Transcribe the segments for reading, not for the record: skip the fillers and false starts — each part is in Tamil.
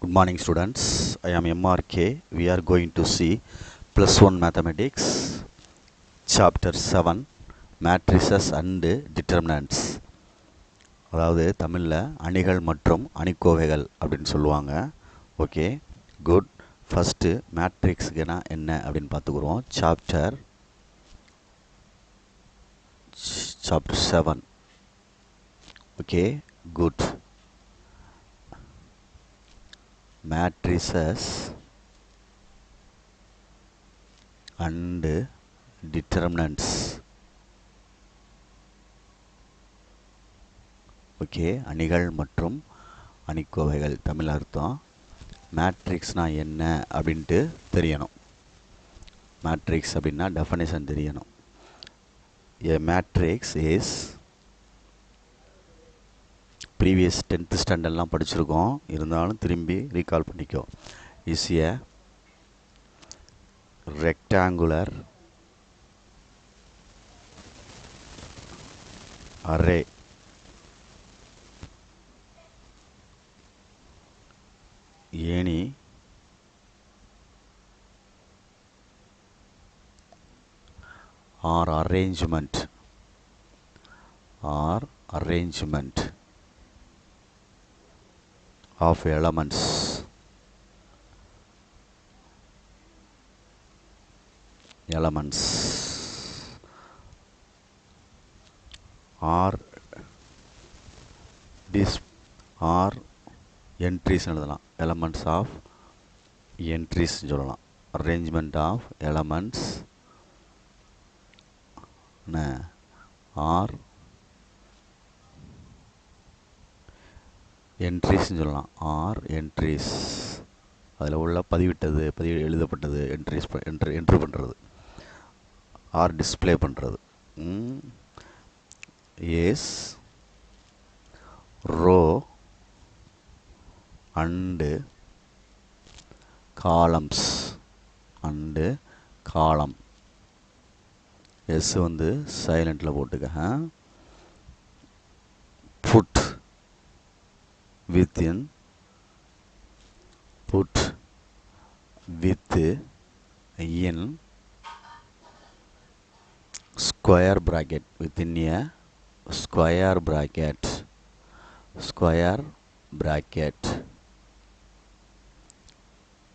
Good morning students, I am MRK. We are going to see +1 mathematics chapter 7 matrices and determinants. அதாவது தமிழில் அணிகள் மற்றும் அணிக்கோவைகள் அப்படின்னு சொல்லுவாங்க. Okay good. ஃபஸ்ட்டு மேட்ரிக்ஸுக்குனா என்ன அப்படின்னு பார்த்துக்குறோம். Chapter 7. Okay good. Matrices and determinants. Okay அணிகள் மற்றும் அணிக்கோவைகள் தமிழ் அர்த்தம். மேட்ரிக்ஸ்னால் என்ன அப்படின்ட்டு தெரியணும். மேட்ரிக்ஸ் அப்படின்னா டெஃபனிஷன் தெரியணும். A matrix is previous 10th ஸ்டாண்டர்ட்லாம் படிச்சிருக்கோம், இருந்தாலும் திரும்பி ரீகால் பண்ணிக்கோ. Is a rectangular array any or arrangement of elements or entries எழுதலாம். elements of entries சொல்லலாம். arrangement of elements or என்ட்ரிஸ்ன்னு சொல்லலாம். ஆர் என்ட்ரிஸ் அதில் உள்ள பதிவு எழுதப்பட்டது என்ட்ரி பண்ணுறது, ஆர் டிஸ்பிளே பண்ணுறது. Yes row and column. Yes வந்து சைலண்டில் போட்டுக்க. Put within in square bracket, within a square bracket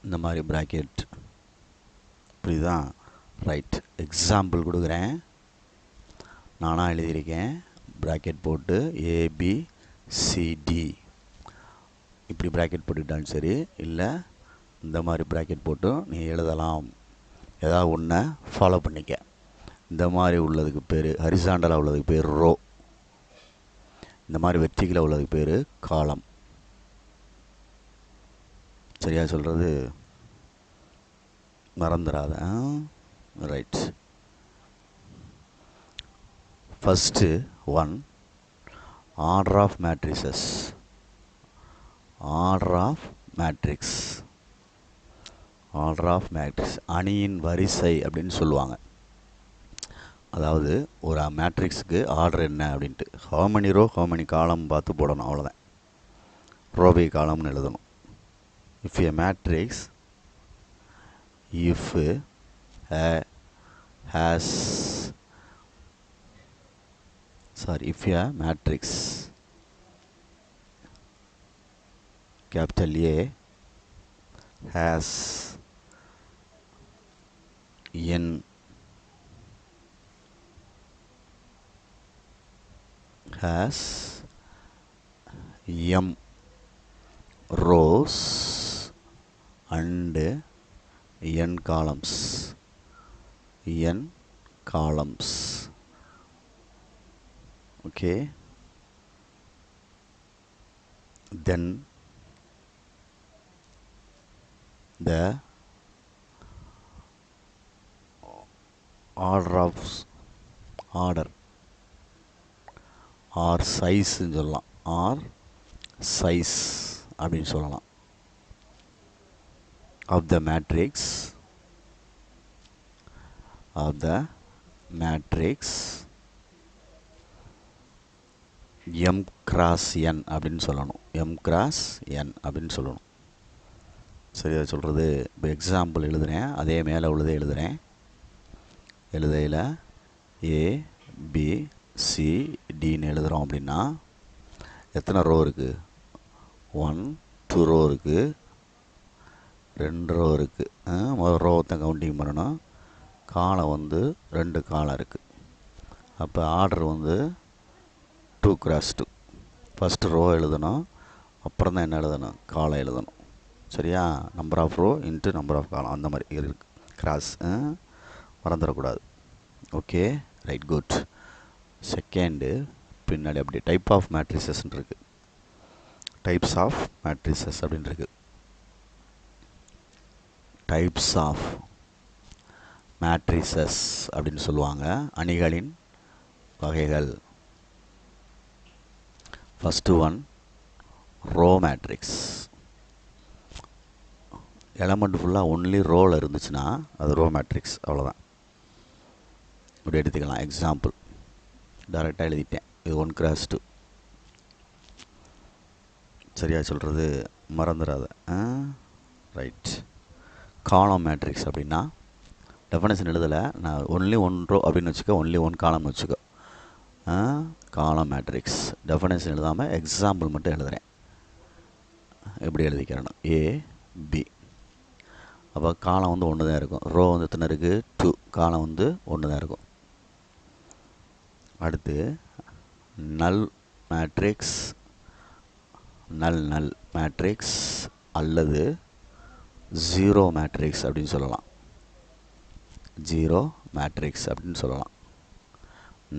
இந்த மாதிரி bracket. புரியுதா? ரைட். எக்ஸாம்பிள் கொடுக்குறேன், நானாக எழுதியிருக்கேன். ப்ராக்கெட் போட்டு ABCD இப்படி ப்ராக்கெட் போட்டுக்கிட்டாலும் சரி, இல்லை இந்த மாதிரி ப்ராக்கெட் போட்டு நீ எழுதலாம். ஏதாவது ஒன்றை ஃபாலோ பண்ணிக்க. இந்த மாதிரி உள்ளதுக்கு பேர் ஹரிசாண்டலாக உள்ளதுக்கு பேர் ரோ, இந்த மாதிரி வெர்டிகலாக உள்ளதுக்கு பேர் காலம். சரியா சொல்கிறது? மறந்துடாத. Right. First one, order of matrices. Order of matrix அணியின் வரிசை அப்படின்னு சொல்லுவாங்க. அதாவது ஒரு மேட்ரிக்ஸுக்கு ஆர்டர் என்ன அப்படின்ட்டு how many row how many column பார்த்து போடணும், அவ்வளோதான். ரோ பை காலம்னு எழுதணும். If a matrix capital A has n m rows and n columns. Okay, then the order or size சொல்லலாம், or size அப்படின்னு சொல்லலாம், of the matrix m cross n அப்படின்னு சொல்லணும். m cross n அப்படின்னு சொல்லணும். சரியாக சொல்கிறது. இப்போ எக்ஸாம்பிள் எழுதுகிறேன், அதே மேலே உள்ளதே எழுதுகிறேன். எழுதையில் ஏ பி சி டின்னு எழுதுகிறோம் அப்படின்னா எத்தனை ரோ இருக்குது? 1 2 ரோ இருக்குது, 2 ரோ இருக்குது. முதல் ரோவை கவுண்டிங் பண்ணணும். காலம் வந்து 2 காலம் இருக்குது. அப்போ ஆர்டர் வந்து 2x2. ஃபஸ்ட்டு ரோ எழுதணும், அப்புறம் தான் என்ன எழுதணும்? காலம் எழுதணும். சரியா? Number of row into number of column, அந்த மாதிரி இருக்குது. கிராஸ் மறந்துடக்கூடாது. Okay, right, good. செகண்டு பின்னாடி அப்படி டைப் ஆஃப் மேட்ரிசஸ்ன்னு இருக்குது. டைப்ஸ் ஆஃப் மேட்ரிசஸ் அப்படின்னு இருக்குது. டைப்ஸ் ஆஃப் மேட்ரிசஸ் அப்படின்னு சொல்லுவாங்க, அணிகளின் வகைகள். First one row matrix. Element ஃபுல்லாக ஒன்லி ரோவில் இருந்துச்சுன்னா அது ரோ மேட்ரிக்ஸ், அவ்வளோதான். இப்படி எடுத்துக்கலாம். எக்ஸாம்பிள் டைரெக்டாக எழுதிட்டேன். இது 1x2. சரியாக சொல்கிறது, மறந்துடாத. ரைட். காலம் மேட்ரிக்ஸ் அப்படின்னா டெஃபனேஷன் எழுதலை நான், ஒன்லி 1 ரோ அப்படின்னு வச்சுக்கோ, ஒன்லி 1 காலம் வச்சுக்கோ. காலம் மேட்ரிக்ஸ் டெஃபனேஷன் எழுதாமல் எக்ஸாம்பிள் மட்டும் எழுதுகிறேன். எப்படி எழுதிக்கிறேன்? ஏ பி. அப்போ காலம் வந்து ஒன்று தான் இருக்கும். ரோ வந்து எத்தனை இருக்குது? 2. காலம் வந்து ஒன்று தான் இருக்கும். அடுத்து நல் மேட்ரிக்ஸ், நல் மேட்ரிக்ஸ் அல்லது ஜீரோ மேட்ரிக்ஸ் அப்படின்னு சொல்லலாம். ஜீரோ மேட்ரிக்ஸ் அப்படின்னு சொல்லலாம்.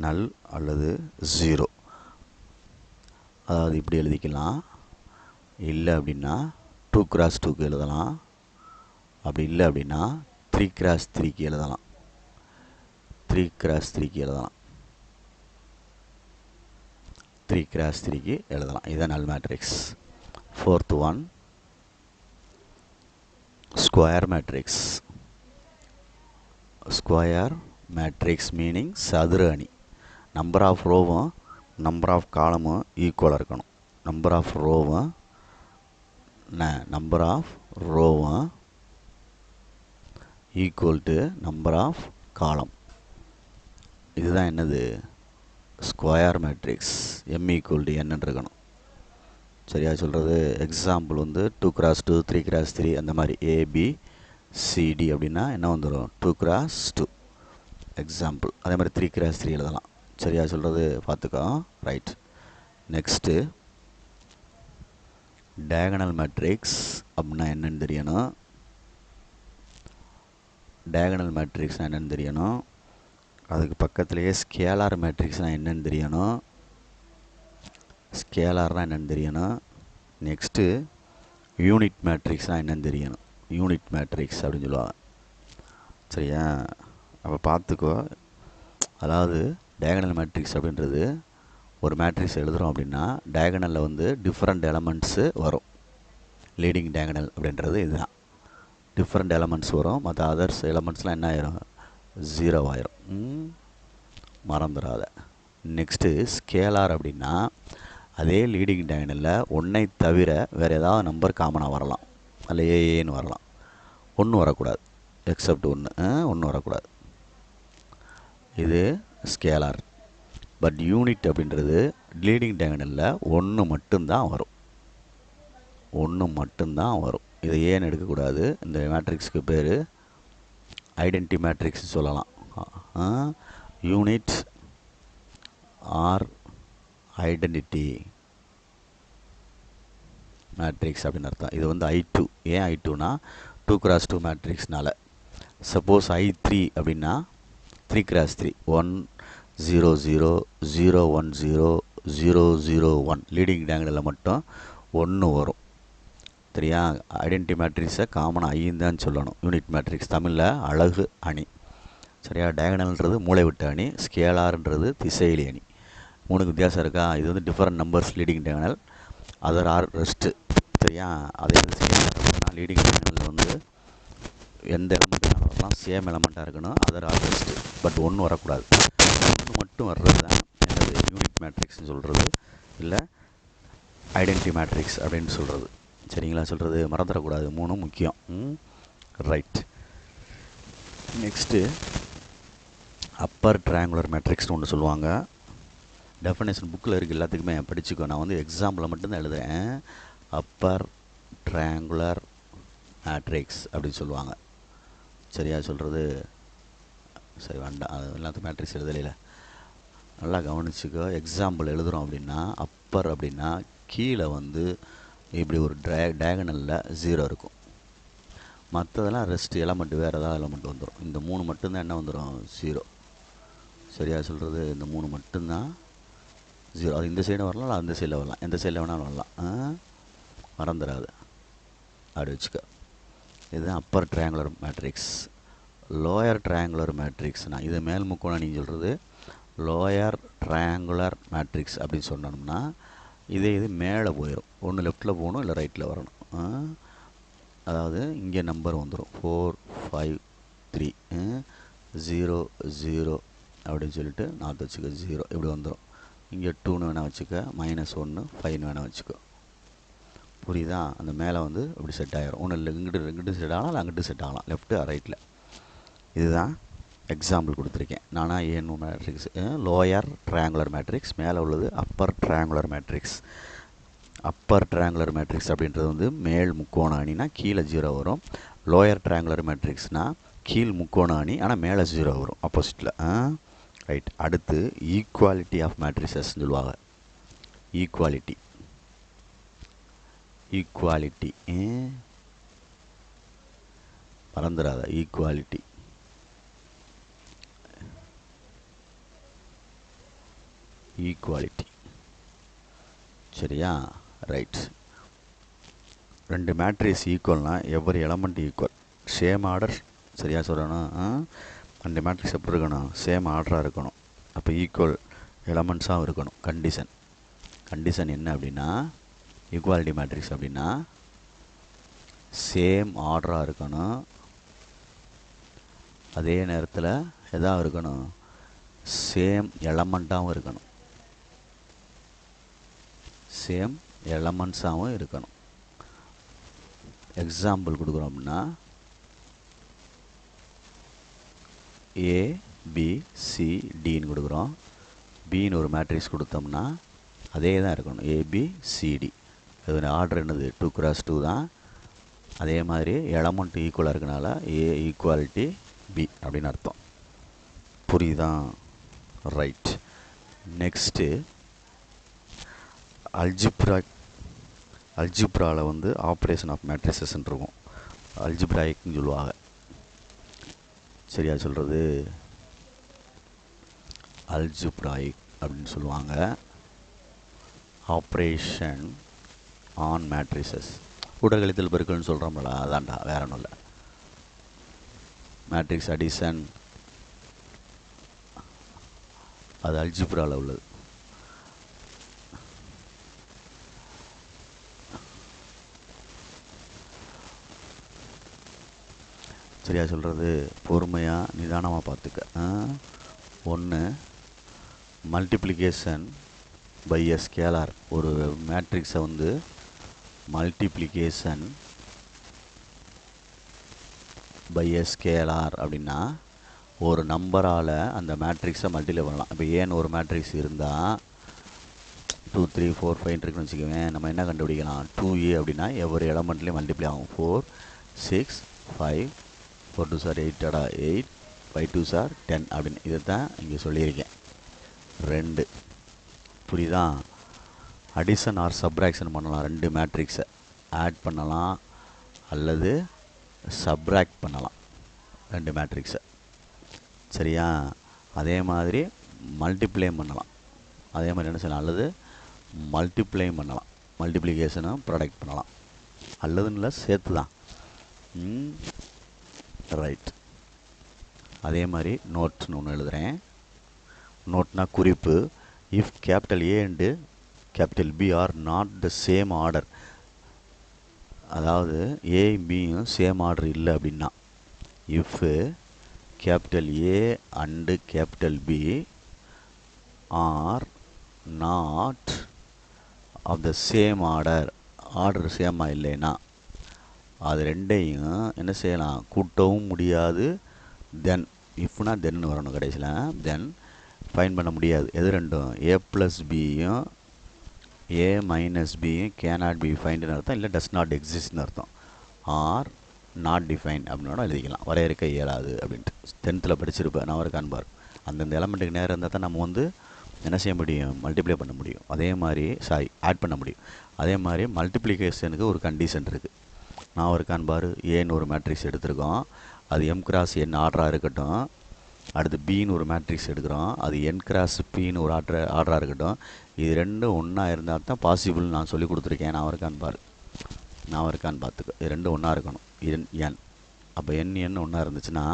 நல் அல்லது ஜீரோ. அதாவது இப்படி எழுதிக்கலாம். இல்லை அப்படின்னா 2x2க்கு எழுதலாம். அப்படி இல்லை அப்படின்னா 3x3க்கு எழுதலாம். 3x3க்கு எழுதலாம். 3x3க்கு எழுதலாம். இதுதான் null matrix. Fourth one square matrix. Square matrix meaning சதுர அணி. நம்பர் ஆஃப் ரோவும் நம்பர் ஆஃப் காலமும் ஈக்குவலாக இருக்கணும். நம்பர் ஆஃப் ரோவும் equal to number of column. இதுதான் என்னது? Square matrix. m equal to n இருக்கணும். சரியாக சொல்கிறது. எக்ஸாம்பிள் வந்து 2x2 3x3 அந்த மாதிரி ABCD அப்படின்னா என்ன வந்துடும்? 2x2 example. அதே மாதிரி 3x3 எழுதலாம். சரியாக சொல்கிறது, பார்த்துக்கோ. ரைட். நெக்ஸ்ட்டு டயகனல் மேட்ரிக்ஸ் அப்படின்னா என்னென்னு தெரியணும். டயகனல் மேட்ரிக்ஸ்னால் என்னென்னு தெரியணும். அதுக்கு பக்கத்துலேயே ஸ்கேலார் மேட்ரிக்ஸ்னால் என்னென்னு தெரியணும். ஸ்கேலார்னால் என்னென்னு தெரியணும். நெக்ஸ்ட்டு யூனிட் மேட்ரிக்ஸ்னால் என்னென்னு தெரியணும். யூனிட் மேட்ரிக்ஸ் அப்படின்னு சொல்லுவாங்க. சரியா? அப்போ பார்த்துக்கோ. அதாவது டயகனல் மேட்ரிக்ஸ் அப்படின்றது ஒரு மேட்ரிக்ஸ் எழுதுகிறோம் அப்படின்னா டயகனலில் வந்து டிஃப்ரெண்ட் எலமெண்ட்ஸு வரும். லீடிங் டயகனல் அப்படின்றது இதுதான். டிஃப்ரெண்ட் எலமெண்ட்ஸ் வரும். மற்ற அதர்ஸ் எலமெண்ட்ஸ்லாம் என்ன ஆயிரும்? 0 ஆயிரும். மறந்துடாத. நெக்ஸ்ட்டு ஸ்கேலார் அப்படின்னா அதே லீடிங் டயகனலில் ஒன்றை தவிர வேறு ஏதாவது நம்பர் காமனாக வரலாம். அதில் ஏன்னு வரலாம். 1 வரக்கூடாது. எக்ஸப்ட் 1 வரக்கூடாது. இது ஸ்கேலார். பட் யூனிட் அப்படின்றது லீடிங் டயகனலில் 1 மட்டும்தான் வரும். 1 மட்டும்தான் வரும். இதை ஏன்னு எடுக்கக்கூடாது. இந்த மேட்ரிக்ஸுக்கு பேர் ஐடென்டி மேட்ரிக்ஸ் சொல்லலாம். யூனிட் ஆர் ஐடென்டிட்டி மேட்ரிக்ஸ் அப்படின்னு அர்த்தம். இது வந்து I2. ஏன் I2னா 2x2 மேட்ரிக்ஸ்னால. சப்போஸ் I3 அப்படின்னா 3x3 1 0 0 0 1 0 0 0 1 லீடிங் டயகனலில் மட்டும் 1 வரும். சரியா? ஐடென்டி மேட்ரிக்ஸை காமனாக ஐன்னு தான் சொல்லணும். யூனிட் மேட்ரிக்ஸ் தமிழில் அழகு அணி. சரியா? டயகனல்ன்றது மூளை விட்ட அணி, ஸ்கேலார்ன்றது திசையிலி அணி. 3 வித்தியாசம் இருக்கா? இது வந்து different numbers leading diagonal, other or rest. சரியா? அதே வந்து ஸ்கேலார் அப்படின்னா லீடிங் டயகனலில் வந்து எந்த எலமெண்ட்டாக வரலாம், சேம் எலமெண்ட்டாக இருக்கணும், அதர் ஆர் ரெஸ்ட்டு. பட் 1 வரக்கூடாது. 1 மட்டும் வர்றது தான் என்னது யூனிட் மேட்ரிக்ஸ்னு சொல்கிறது, இல்லை ஐடென்டி மேட்ரிக்ஸ் அப்படின்னு சொல்கிறது. சரிங்களா? சொல்கிறது மறந்துடக்கூடாது, 3 முக்கியம். ரைட். நெக்ஸ்ட்டு அப்பர் ட்ரையாங்குலர் மேட்ரிக்ஸ்னு ஒன்று சொல்லுவாங்க. டெஃபினேஷன் புக்கில் இருக்குது, எல்லாத்துக்குமே படிச்சுக்கோ. நான் வந்து எக்ஸாம்பிளை மட்டும்தான் எழுதுகிறேன். அப்பர் ட்ரையாங்குலர் மேட்ரிக்ஸ் அப்படின்னு சொல்லுவாங்க. சரியா? சொல்கிறது சரி வேண்டாம், அது எல்லாத்துக்கும் மேட்ரிக்ஸ் எழுதலையில. நல்லா கவனிச்சுக்கோ. எக்ஸாம்பிள் எழுதுகிறோம் அப்படின்னா அப்பர் அப்படின்னா கீழே வந்து இப்படி ஒரு டயகனலில் 0 இருக்கும். மற்றதெல்லாம் ரெஸ்ட் எலமெண்ட், வேறு ஏதாவது எலமெண்ட் வந்துடும். இந்த 3 மட்டும்தான் என்ன வந்துடும்? 0. சரியா? சொல்கிறது இந்த 3 மட்டும்தான் 0. அது இந்த சைடு வரலாம், இல்லை அந்த சைடில் வரலாம், எந்த சைடில் வேணாலும் வரலாம். மறந்துடாது, அப்படி வச்சுக்க. இதுதான் upper triangular matrix. Lower triangular மேட்ரிக்ஸ்னால் இது மேல் முக்கோணம் நீங்கள் சொல்கிறது லோயர் ட்ரையாங்குலர் மேட்ரிக்ஸ் அப்படின்னு சொன்னோம்னா இது மேலே போயிடும். ஒன்று லெஃப்ட்டில் போகணும், இல்லை ரைட்டில் வரணும். அதாவது இங்கே நம்பர் வந்துடும் 4 5 3 0 0 அப்படின்னு சொல்லிட்டு நார்த் வச்சுக்க 0 இப்படி வந்துடும். இங்கே 2ன்னு வேணால் வச்சுக்க, -1 5ன்னு வேணால் வச்சுக்கோ. புரியுதா? அந்த மேலே வந்து இப்படி செட் ஆகிரும். ஒன்று இல்லை, இங்கிட்டு செட் ஆகலாம், இல்லை அங்கிட்டு செட் ஆகலாம், லெஃப்ட்டு ரைட்டில். இதுதான் எக்ஸாம்பிள் கொடுத்துருக்கேன். நானா ஏன்னு மேட்ரிக்ஸ் லோயர் ட்ரையாங்குலர் மேட்ரிக்ஸ், மேலே உள்ளது upper triangular matrix. Upper triangular matrix அப்படின்றது வந்து மேல் முக்கோண அணினா கீழே 0 வரும். லோயர் ட்ரையாங்குலர் மேட்ரிக்ஸ்னால் கீழ் முக்கோண அணி ஆனால் மேலே 0 வரும், ஆப்போசிட்டில். ரைட். அடுத்து ஈக்குவாலிட்டி ஆஃப் மேட்ரிசஸ்ன்னு சொல்லுவாங்க. ஈக்குவாலிட்டி ஈக்குவாலிட்டி மறந்துடாத. ஈக்குவாலிட்டி ஈக்குவாலிட்டி சரியா? ரைட். 2 மேட்ரிக்ஸ் ஈக்குவல்னால் every element equal, same order. சரியா சொல்லணும்? 2 மேட்ரிக்ஸ் எப்படி இருக்கணும்? சேம் ஆர்டராக இருக்கணும். அப்போ ஈக்குவல் எலமெண்ட்ஸாகவும் இருக்கணும். கண்டிஷன் என்ன அப்படின்னா, ஈக்குவாலிட்டி மேட்ரிக்ஸ் அப்படின்னா சேம் ஆர்டராக இருக்கணும். அதே நேரத்தில் எதாக இருக்கணும்? சேம் எலமெண்ட்டாகவும் இருக்கணும். சேம் எலமெண்ட்ஸாகவும் இருக்கணும். எக்ஸாம்பிள் கொடுக்குறோம் அப்படின்னா ABCDன்னு கொடுக்குறோம். பின்னு ஒரு மேட்ரிக்ஸ் கொடுத்தோம்னா அதே தான் இருக்கணும், ABCD. அது ஆர்டர் என்னது? 2x2 தான். அதே மாதிரி எலமெண்ட் ஈக்குவலாக இருக்கனால A ஈக்குவாலிட்டி B அப்படின்னு அர்த்தம். புரியுதா? ரைட். நெக்ஸ்ட்டு அல்ஜிப்ராவில் வந்து ஆப்ரேஷன் ஆஃப் மேட்ரிசஸ்ன்னு இருக்கும். அல்ஜிப்ராயிக்னு சொல்லுவாங்க. சரியா? சொல்கிறது அல்ஜிப்ராயிக் அப்படின்னு சொல்லுவாங்க. Operation on matrices. உடற்கழித்தல் பெருக்கல்னு சொல்கிறோம்ல, அதான்டா, வேற ஒன்றும் இல்லை. மேட்ரிக்ஸ் அடிஷன் அது அல்ஜிப்ராவில் உள்ளது. சரியா? சொல்கிறது பொறுமையாக நிதானமாக பார்த்துக்க. 1 மல்டிப்ளிகேஷன் பை எ ஸ்கேலார். ஒரு மேட்ரிக்ஸை வந்து மல்டிப்ளிகேஷன் பை எ ஸ்கேலார் அப்படின்னா ஒரு நம்பரால் அந்த மேட்ரிக்ஸை மல்டிப்ளை பண்ணலாம். இப்போ ஏன்னு ஒரு மேட்ரிக்ஸ் இருந்தால் 2 3 4 5 இருக்குன்னு வச்சுக்கோங்க. நம்ம என்ன கண்டுபிடிக்கலாம்? 2A அப்படின்னா ஒவ்வொரு எலமெண்ட்லேயும் மல்டிப்ளை ஆகும். 4 6 5 4 2 சார் 8 8 5 2 சார் 10 அப்படின்னு. இதை தான் இங்கே சொல்லியிருக்கேன். 2 புரியுதா? அடிஷன் ஆர் சப்ராக்ஷன் பண்ணலாம். 2 மேட்ரிக்ஸை ஆட் பண்ணலாம் அல்லது சப்ராக்ட் பண்ணலாம், 2 மேட்ரிக்ஸை. சரியா? அதே மாதிரி மல்டிப்ளை பண்ணலாம். அதே மாதிரி என்ன செய்யலாம்? அல்லது மல்டிப்ளை பண்ணலாம், மல்டிப்ளிகேஷனும் ப்ராடக்ட் பண்ணலாம். அல்லதுன்னு இல்லை, சேர்த்து தான். ரைட். அதே மாதிரி நோட்ஸ்னு ஒன்று எழுதுகிறேன். நோட்னா குறிப்பு. If capital A and capital B are not the same order, அதாவது A பியும் சேம் ஆர்டர் இல்லை அப்படின்னா, if capital A and capital B are not of the same order order சேமாக இல்லைன்னா அது ரெண்டையும் என்ன செய்யலாம், கூட்டவும் முடியாது. தென் இஃப்னா தென்னு வரணும் கடைசியில். தென் ஃபைன் பண்ண முடியாது. எது ரெண்டும், ஏ ப்ளஸ் பியும் ஏ மைனஸ் பியும் கேனாட் பி ஃபைண்டுன்னு அர்த்தம், இல்லை டஸ் நாட் எக்ஸிஸ்ட்னு அர்த்தம். ஆர் நாட் டிஃபைன் அப்படின்னா எழுதிக்கலாம், வரையறுக்க இயலாது அப்படின்ட்டு. 10th படிச்சிருப்பேன் நான் ஒரு காண்பார். அந்தந்த எலமெண்ட்டுக்கு நேரம் இருந்தால் தான் நம்ம வந்து என்ன செய்ய முடியும், மல்டிப்ளை பண்ண முடியும். அதே மாதிரி ஆட் பண்ண முடியும். அதே மாதிரி மல்டிப்ளிகேஷனுக்கு ஒரு கண்டிஷன் இருக்குது. நான் ஒரு காண்பார் ஏன்னு ஒரு மேட்ரிக்ஸ் எடுத்திருக்கோம், அது எம் கிராஸ் என் ஆர்டராக இருக்கட்டும். அடுத்து பின்னு ஒரு மேட்ரிக்ஸ் எடுக்கிறோம், அது என் கிராஸ் பின்னு ஒரு ஆர்டராக இருக்கட்டும். இது ரெண்டும் ஒன்றா இருந்தால் தான் பாசிபிள்னு நான் சொல்லி கொடுத்துருக்கேன். நான் இருக்கான்னு பார்த்துக்க. இது ரெண்டும் ஒன்றா இருக்கணும், என். அப்போ என் ஒன்றா இருந்துச்சுன்னா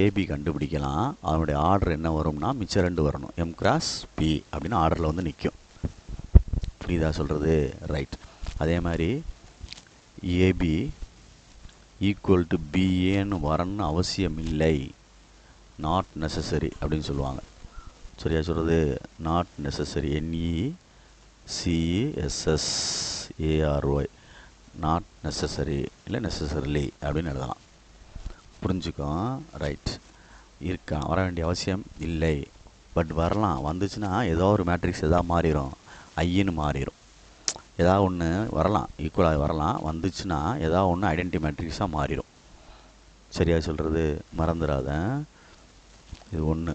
ஏபி கண்டுபிடிக்கலாம். அதனுடைய ஆர்டர் என்ன வரும்னா மிச்சம் 2 வரணும், எம் கிராஸ் பி அப்படின்னு ஆர்டரில் வந்து நிற்கும். புரியுதா சொல்கிறது? ரைட். அதே மாதிரி ஏபி ஈக்குவல் டு பிஏன்னு வரணும்னு அவசியம் இல்லை, நாட் நெசசரி அப்படின்னு சொல்லுவாங்க. சரியா சொல்கிறது? Not necessary, NECESSARY, not necessary இல்லை நெசசரிலி அப்படின்னு எழுதலாம். புரிஞ்சுக்கோ? ரைட். வர வேண்டிய அவசியம் இல்லை, பட் வரலாம். வந்துச்சுன்னா ஏதோ ஒரு மேட்ரிக்ஸ் எதாவது மாறிடும், ஐன்னு மாறிடும். ஏதாவது ஒன்று வரலாம், ஈக்குவலாக வரலாம். வந்துச்சுன்னா ஏதாவது ஒன்று ஐடென்டி மேட்ரிக்ஸாக மாறிடும். சரியா சொல்கிறது? மறந்துடாத. இது 1.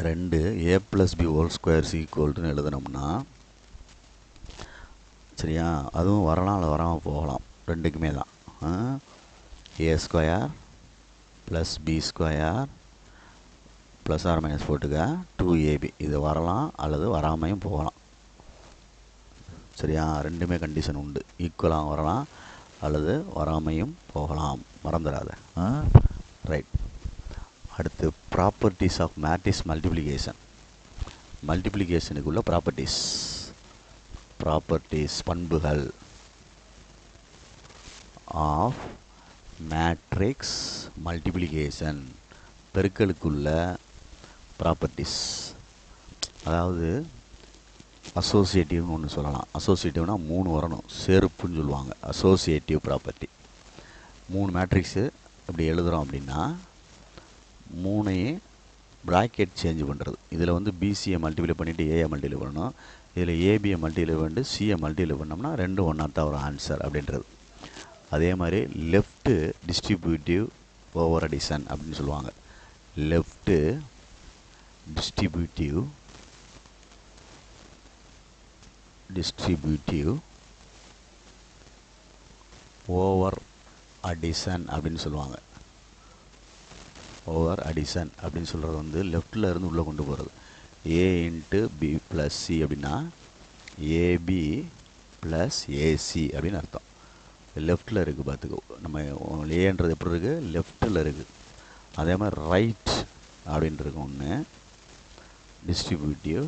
2 A plus B whole squares ஈக்குவல்ட்டுன்னு எழுதுனோம்னா, சரியா, அதுவும் வரலாம் இல்லை வராமல் போகலாம், ரெண்டுக்குமே தான். A square plus B square plus or minus போட்டுக்க 2AB. இது வரலாம் அல்லது வராமையும் போகலாம். சரியா? ரெண்டுமே கண்டிஷன் உண்டு, ஈக்குவலாக வரலாம் அல்லது வராமையும் போகலாம், மறந்துடாத. ரைட். அடுத்து ப்ராப்பர்ட்டிஸ் ஆஃப் மேட்ரிக்ஸ் மல்டிப்ளிகேஷன். மல்டிப்ளிகேஷனுக்குள்ள ப்ராப்பர்ட்டிஸ் பண்புகள் ஆஃப் மேட்ரிக்ஸ் மல்டிப்ளிகேஷன், பெருக்கலுக்குள்ள ப்ராப்பர்ட்டிஸ். அதாவது அசோசியேட்டிவ்னு ஒன்று சொல்லலாம். அசோசியேட்டிவ்னா 3 வரணும், செருப்புன்னு சொல்லுவாங்க. Associative property. 3 மேட்ரிக்ஸு இப்படி எழுதுகிறோம் அப்படின்னா 3ஐயும் ப்ராக்கெட் சேஞ்ச் பண்ணுறது. இதில் வந்து பிசியை மல்டிப்ளை பண்ணிவிட்டு ஏஐ மல்டிப்ளை பண்ணணும், இதில் ஏபியை மல்டிப்ளை பண்ணிட்டு சியை மல்டிப்ளை பண்ணோம்னா 2 ஒன்றா தான் ஒரு ஆன்சர் அப்படின்றது. அதே மாதிரி லெஃப்ட்டு டிஸ்ட்ரிபியூட்டிவ் ஓவர் அடிஷன் அப்படின்னு சொல்லுவாங்க. லெஃப்ட்டு டிஸ்ட்ரிபியூட்டிவ் ஓவர் அடிஷன் அப்படின்னு சொல்லுவாங்க. ஓவர் அடிஷன் அப்படின்னு சொல்கிறது வந்து லெஃப்டில் இருந்து உள்ளே கொண்டு போகிறது. A into B plus C அப்படின்னா ஏபி ப்ளஸ் ஏசி அப்படின்னு அர்த்தம். லெஃப்டில் இருக்குது பார்த்துக்கோ. நம்ம ஏன்றது எப்படி இருக்குது, லெஃப்டில் இருக்குது. அதே மாதிரி ரைட் அப்படின்றது ஒன்று. டிஸ்ட்ரிபியூட்டிவ்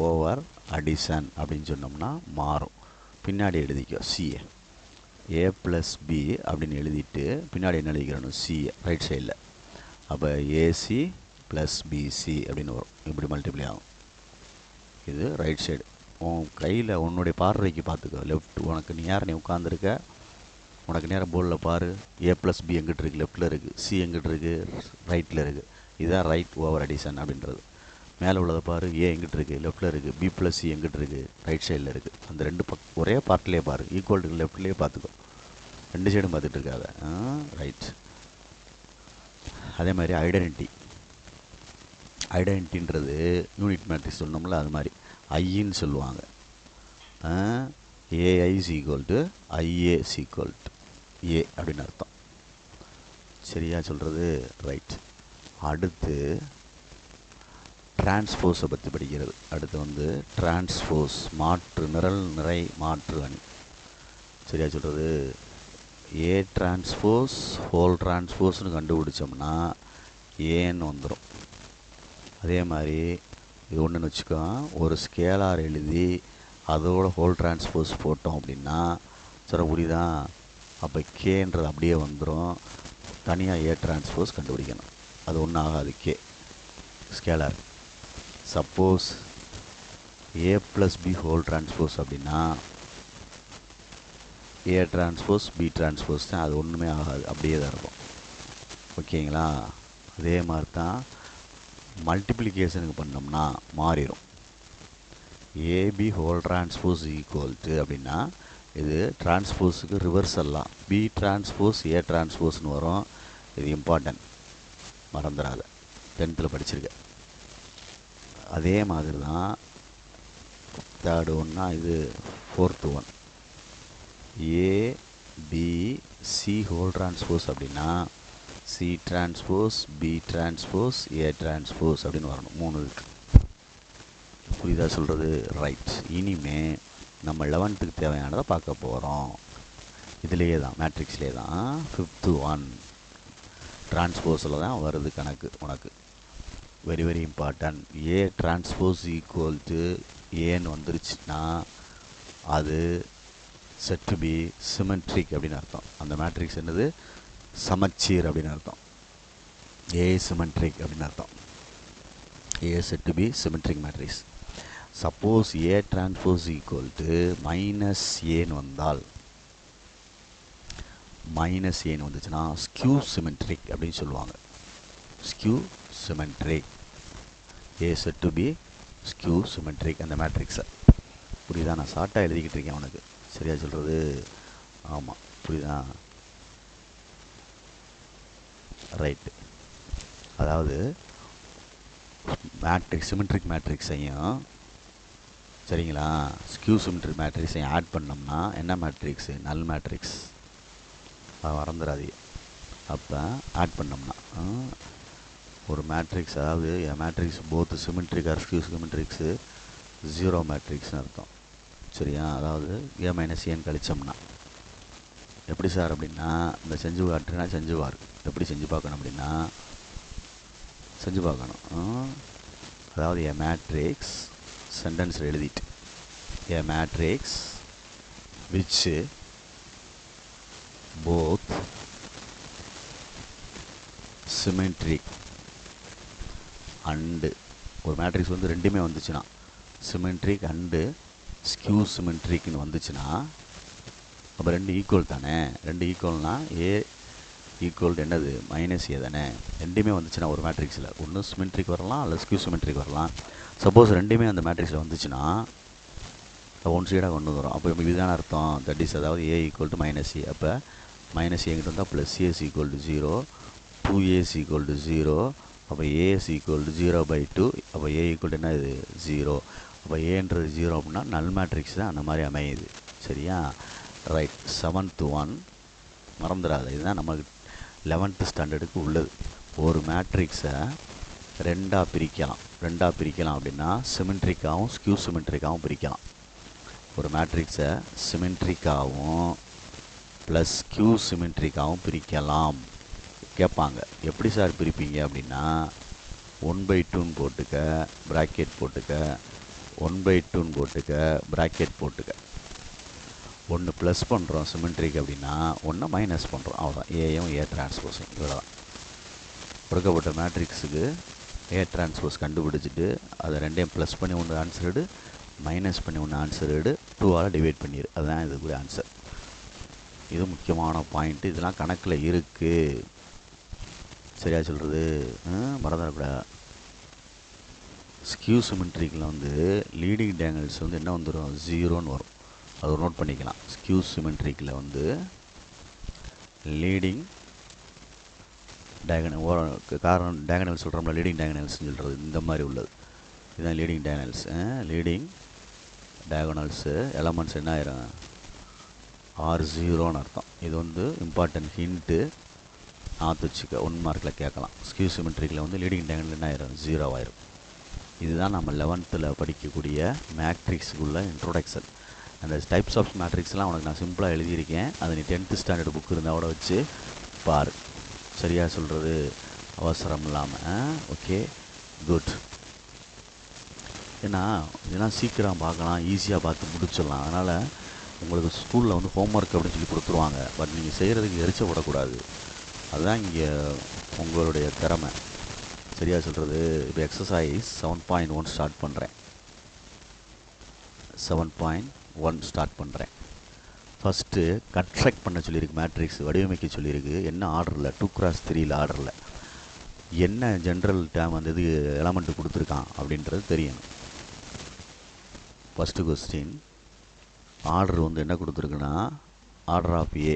ஓவர் அடிஷன் அப்படின்னு சொன்னோம்னா மாறும். பின்னாடி எழுதிக்கோ சிஏ. ஏ ப்ளஸ் பி அப்படின்னு எழுதிட்டு பின்னாடி என்ன எழுதிக்கிறணும், சிஏ ரைட் சைடில். அப்போ ஏசி ப்ளஸ் பிசி அப்படின்னு வரும். இப்படி மல்டிப்ளை ஆகும். இது ரைட் சைடு. உன் கையில் உன்னுடைய பார்வைக்கு பார்த்துக்கோ. லெஃப்ட் உனக்கு நீ உட்காந்துருக்க, உனக்கு நேரம் போர்டில் பாரு. ஏ ப்ளஸ் பி எங்கிட்ட இருக்குது, லெஃப்ட்டில் இருக்குது. சி எங்கிட்ட இருக்குது, ரைட்டில் இருக்குது. இதுதான் ரைட் ஓவர் அடிஷன் அப்படின்றது. மேலே உள்ளதை பாரு, ஏ எங்கிட்ட இருக்குது, லெஃப்ட்டில் இருக்குது. பி ப்ளஸ் சி எங்கிட்ட இருக்குது, ரைட் சைடில் இருக்குது. அந்த 2 ஒரே பார்ட்லேயே பாரு, ஈக்குவல் லெஃப்ட்லேயே பார்த்துக்கோ. 2 சைடும் பார்த்துட்டு இருக்காத. ரைட். அதே மாதிரி ஐடென்டின்றது யூனிட் மேட்ரிக்ஸ் சொன்னோம்ல, அது மாதிரி ஐன்னு சொல்லுவாங்க. AI equal to IA equal to A அப்படின்னு அர்த்தம். சரியா சொல்கிறது? ரைட். அடுத்து டிரான்ஸ்போஸை பற்றி படிக்கிறது. அடுத்து வந்து டிரான்ஸ்போஸ், மாற்று, நிரல் நிறை மாற்று அணி. சரியா சொல்கிறது? ஏ டிரான்ஸ்போஸ் ஹோல் டிரான்ஸ்போஸ்னு கண்டுபிடிச்சோம்னா ஏன்னு வந்துடும். அதே மாதிரி இது ஒன்றுன்னு வச்சுக்கோ, ஒரு ஸ்கேலார் எழுதி அதோட ஹோல் டிரான்ஸ்போஸ் போட்டோம் அப்படின்னா சரி புரியுதான், அப்போ கேன்றது அப்படியே வந்துடும். தனியாக ஏ டிரான்ஸ்போஸ் கண்டுபிடிக்கணும், அது ஒன்றும் ஆகாது. K scalar. சப்போஸ் ஏ ப்ளஸ் பி ஹோல் டிரான்ஸ்போஸ் அப்படின்னா ஏ டிரான்ஸ்போஸ் பி டிரான்ஸ்போஸ் தான், அது ஒன்றுமே ஆகாது, அப்படியே தான் இருக்கும். ஓகேங்களா? அதே மாதிரி தான் மல்டிப்ளிகேஷனுக்கு பண்ணோம்னா மாறிடும். AB whole transpose equal to அப்படின்னா இது டிரான்ஸ்போஸுக்கு ரிவர்சல்லாம் பி டிரான்ஸ்போஸ் ஏ டிரான்ஸ்போஸ்னு வரும். இது இம்பார்ட்டன்ட், மறந்துடாத, 10th படிச்சிருக்க. அதே மாதிரி தான் தேர்டு ஒன்னா இது 4th one ABC whole transpose அப்படின்னா C transpose B transpose A transpose அப்படின்னு வரணும். 3 இருக்குது. புரியுதா சொல்கிறது? ரைட். இனிமே நம்ம 11th தேவையானதை பார்க்க போகிறோம். இதுலேயே தான், மேட்ரிக்ஸ்லேயே தான் 5th ஒன் டிரான்ஸ்போஸில் தான் வருது கணக்கு உனக்கு. Very very important. A transpose equal to ஏன்னு வந்துருச்சுன்னா அது செட் டு பி சிமெட்ரிக் அப்படின்னு அர்த்தம். அந்த மேட்ரிக்ஸ் என்னது? சமச்சீர் அப்படின்னு அர்த்தம். ஏ சிமெட்ரிக் அப்படின்னு அர்த்தம். A said to be symmetric matrix. Suppose A transpose equal to minus ஏன்னு வந்தால், மைனஸ் ஏன்னு வந்துச்சுன்னா ஸ்கியூ சிமெட்ரிக் அப்படின்னு சொல்லுவாங்க. Skew symmetric. A said to be skew symmetric அந்த மேட்ரிக்ஸை. புரியுதா? நான் ஷார்ட்டாக எழுதிக்கிட்டு இருக்கேன் உனக்கு. சரியா சொல்கிறது? ஆமாம், புரியுதா? ரைட்டு. அதாவது மேட்ரிக்ஸ் சிமெட்ரிக் மேட்ரிக்ஸையும் சரிங்களா ஸ்கியூ சிமெட்ரிக் மேட்ரிக்ஸையும் ஆட் பண்ணோம்னா என்ன மேட்ரிக்ஸு? நல் மேட்ரிக்ஸ். அதை மறந்துடாதீங்க. அப்போ ஆட் பண்ணோம்னா ஒரு மேட்ரிக்ஸ், அதாவது matrix both symmetric or skew symmetrics zero மேட்ரிக்ஸ்னு அர்த்தம். சரியா? அதாவது ஏ மைனஸ் ஏன்னு கழிச்சோம்னா எப்படி சார் அப்படின்னா, இந்த செஞ்சு காட்டுனா செஞ்சு பாரு. எப்படி செஞ்சு பார்க்கணும் அப்படின்னா செஞ்சு பார்க்கணும். அதாவது ஏ மேட்ரிக்ஸ் சென்டென்ஸில் எழுதிட்டு A matrix which both symmetric and, ஒரு மேட்ரிக்ஸ் வந்து ரெண்டுமே வந்துச்சுன்னா சிமெட்ரிக் அண்டு ஸ்கியூ சிமெட்ரிக்னு வந்துச்சுன்னா அப்போ ரெண்டு ஈக்குவல் தானே. ரெண்டு ஈக்குவல்னால் ஏ ஈக்குவல் என்னது? மைனஸ் ஏ தானே. ரெண்டுமே வந்துச்சுன்னா ஒரு மேட்ரிக்ஸில் ஒன்று சிமெட்ரிக் வரலாம் அல்லது ஸ்கியூ சிமெட்ரிக் வரலாம். சப்போஸ் ரெண்டுமே அந்த மேட்ரிக்ஸில் வந்துச்சுன்னா ஒன் சைடாக கொண்டு வந்துடும். அப்போ இதுதான அர்த்தம்? தட் இஸ், அதாவது A equal to minus A. அப்போ மைனஸ் ஏங்கிட்ட வந்தால் plus as equal to 0, 2as equal to 0. அப்போ ஏஎஸ் ஈக்குவல் டு 0/2. அப்போ ஏ ஈக்குவல் டு என்ன இது? 0. அப்போ ஏன்றது 0 அப்படின்னா நல் மேட்ரிக்ஸ் தான் அந்த மாதிரி அமையுது. சரியா? ரைட். 7th ஒன் மறந்துடாது. இதுதான் நமக்கு 11th ஸ்டாண்டர்டுக்கு உள்ளது. ஒரு மேட்ரிக்ஸை ரெண்டாக பிரிக்கலாம் அப்படின்னா சிமெட்ரிக்காகவும் ஸ்கியூ சிமெட்ரிக்காகவும் பிரிக்கலாம். ஒரு மேட்ரிக்ஸை சிமெட்ரிக்காகவும் ப்ளஸ் ஸ்கியூ சிமெட்ரிக்காகவும் பிரிக்கலாம். கேட்பாங்க, எப்படி சார் பிரிப்பீங்க அப்படின்னா 1/2ன்னு போட்டுக்க, ப்ராக்கெட் போட்டுக்க, 1/2ன்னு போட்டுக்க, ப்ராக்கெட் போட்டுக்க. ஒன்று ப்ளஸ் பண்ணுறோம் சிமெட்ரிக் அப்படின்னா ஒன்று மைனஸ் பண்ணுறோம். அவ்வளோதான். ஏயும் ஏ டிரான்ஸ்போஸும் இவ்வளோ தான். கொடுக்கப்பட்ட மேட்ரிக்ஸுக்கு ஏ டிரான்ஸ்போஸ் கண்டுபிடிச்சிட்டு அதை ரெண்டையும் ப்ளஸ் பண்ணி ஒன்று ஆன்சர் எடு, மைனஸ் பண்ணி ஒன்று ஆன்சர் எடு, 2ஆல் டிவைட் பண்ணிடு. அதுதான் இதுக்குரிய ஆன்சர். இது முக்கியமான பாயிண்ட்டு. இதெல்லாம் கணக்கில் இருக்குது. சரியா சொல்கிறது? மறந்துடக்கூடாது. ஸ்கியூ சிமெட்ரிக்கில் வந்து லீடிங் டயகனல்ஸ் வந்து என்ன வந்துடும்? 0ன்னு வரும். அது ஒரு நோட் பண்ணிக்கலாம். ஸ்கியூ சிமெட்ரிக்கில் வந்து லீடிங் டயகனல், காரணம் டயகனல் சொல்கிறோம்ல, லீடிங் டயகனல்ஸ்னு சொல்கிறது இந்த மாதிரி உள்ளது. இதுதான் லீடிங் டயகனல்ஸ். லீடிங் டயகனல்ஸு எலமெண்ட்ஸ் என்ன ஆயிரும்? R0ன்னு அர்த்தம். இது வந்து இம்பார்ட்டன்ட் ஹிண்ட்டு, ஆற்று வச்சுக்க. 1 மார்க்கில் கேட்கலாம். ஸ்கியூ சிமெட்ரிக்கில் வந்து லீடிங் டயகனல் என்ன ஆயிரும்? 0 ஆயிரும். இதுதான் நம்ம 11th படிக்கக்கூடிய மேட்ரிக்ஸுக்குள்ள இன்ட்ரோடக்ஷன். அந்த டைப்ஸ் ஆஃப் மேட்ரிக்ஸ்லாம் உனக்கு நான் சிம்பிளாக எழுதியிருக்கேன். அதை நீ 10th ஸ்டாண்டர்ட் புக் இருந்தால் கூட வச்சு பாரு. சரியாக சொல்கிறது? அவசரம் இல்லாமல். Okay, good. ஏன்னா இதெல்லாம் சீக்கிரம் பார்க்கலாம், ஈஸியாக பார்த்து முடிச்சிடலாம். அதனால் உங்களுக்கு ஸ்கூலில் வந்து ஹோம்ஒர்க் அப்படின்னு சொல்லி கொடுத்துருவாங்க. பட் நீங்கள் செய்கிறதுக்கு எரிச்சப்படக்கூடாது. அதுதான் இங்கே உங்களுடைய திறமை. சரியாக சொல்கிறது? இப்போ எக்ஸசைஸ் 7.1 ஸ்டார்ட் பண்ணுறேன். 7.1 ஸ்டார்ட் பண்ணுறேன். ஃபஸ்ட்டு கன்ஸ்ட்ரக்ட் பண்ண சொல்லியிருக்கு, மேட்ரிக்ஸ் வடிவமைக்க சொல்லியிருக்கு. என்ன ஆர்டரில்? 2x3 ஆர்டரில். என்ன ஜென்ரல் டேம் அந்த இது எலமெண்ட்டு கொடுத்துருக்கான் அப்படின்றது தெரியணும். ஃபஸ்ட்டு கொஸ்டின், ஆர்டர் வந்து என்ன கொடுத்துருக்குன்னா ஆர்டர் ஆஃப் ஏ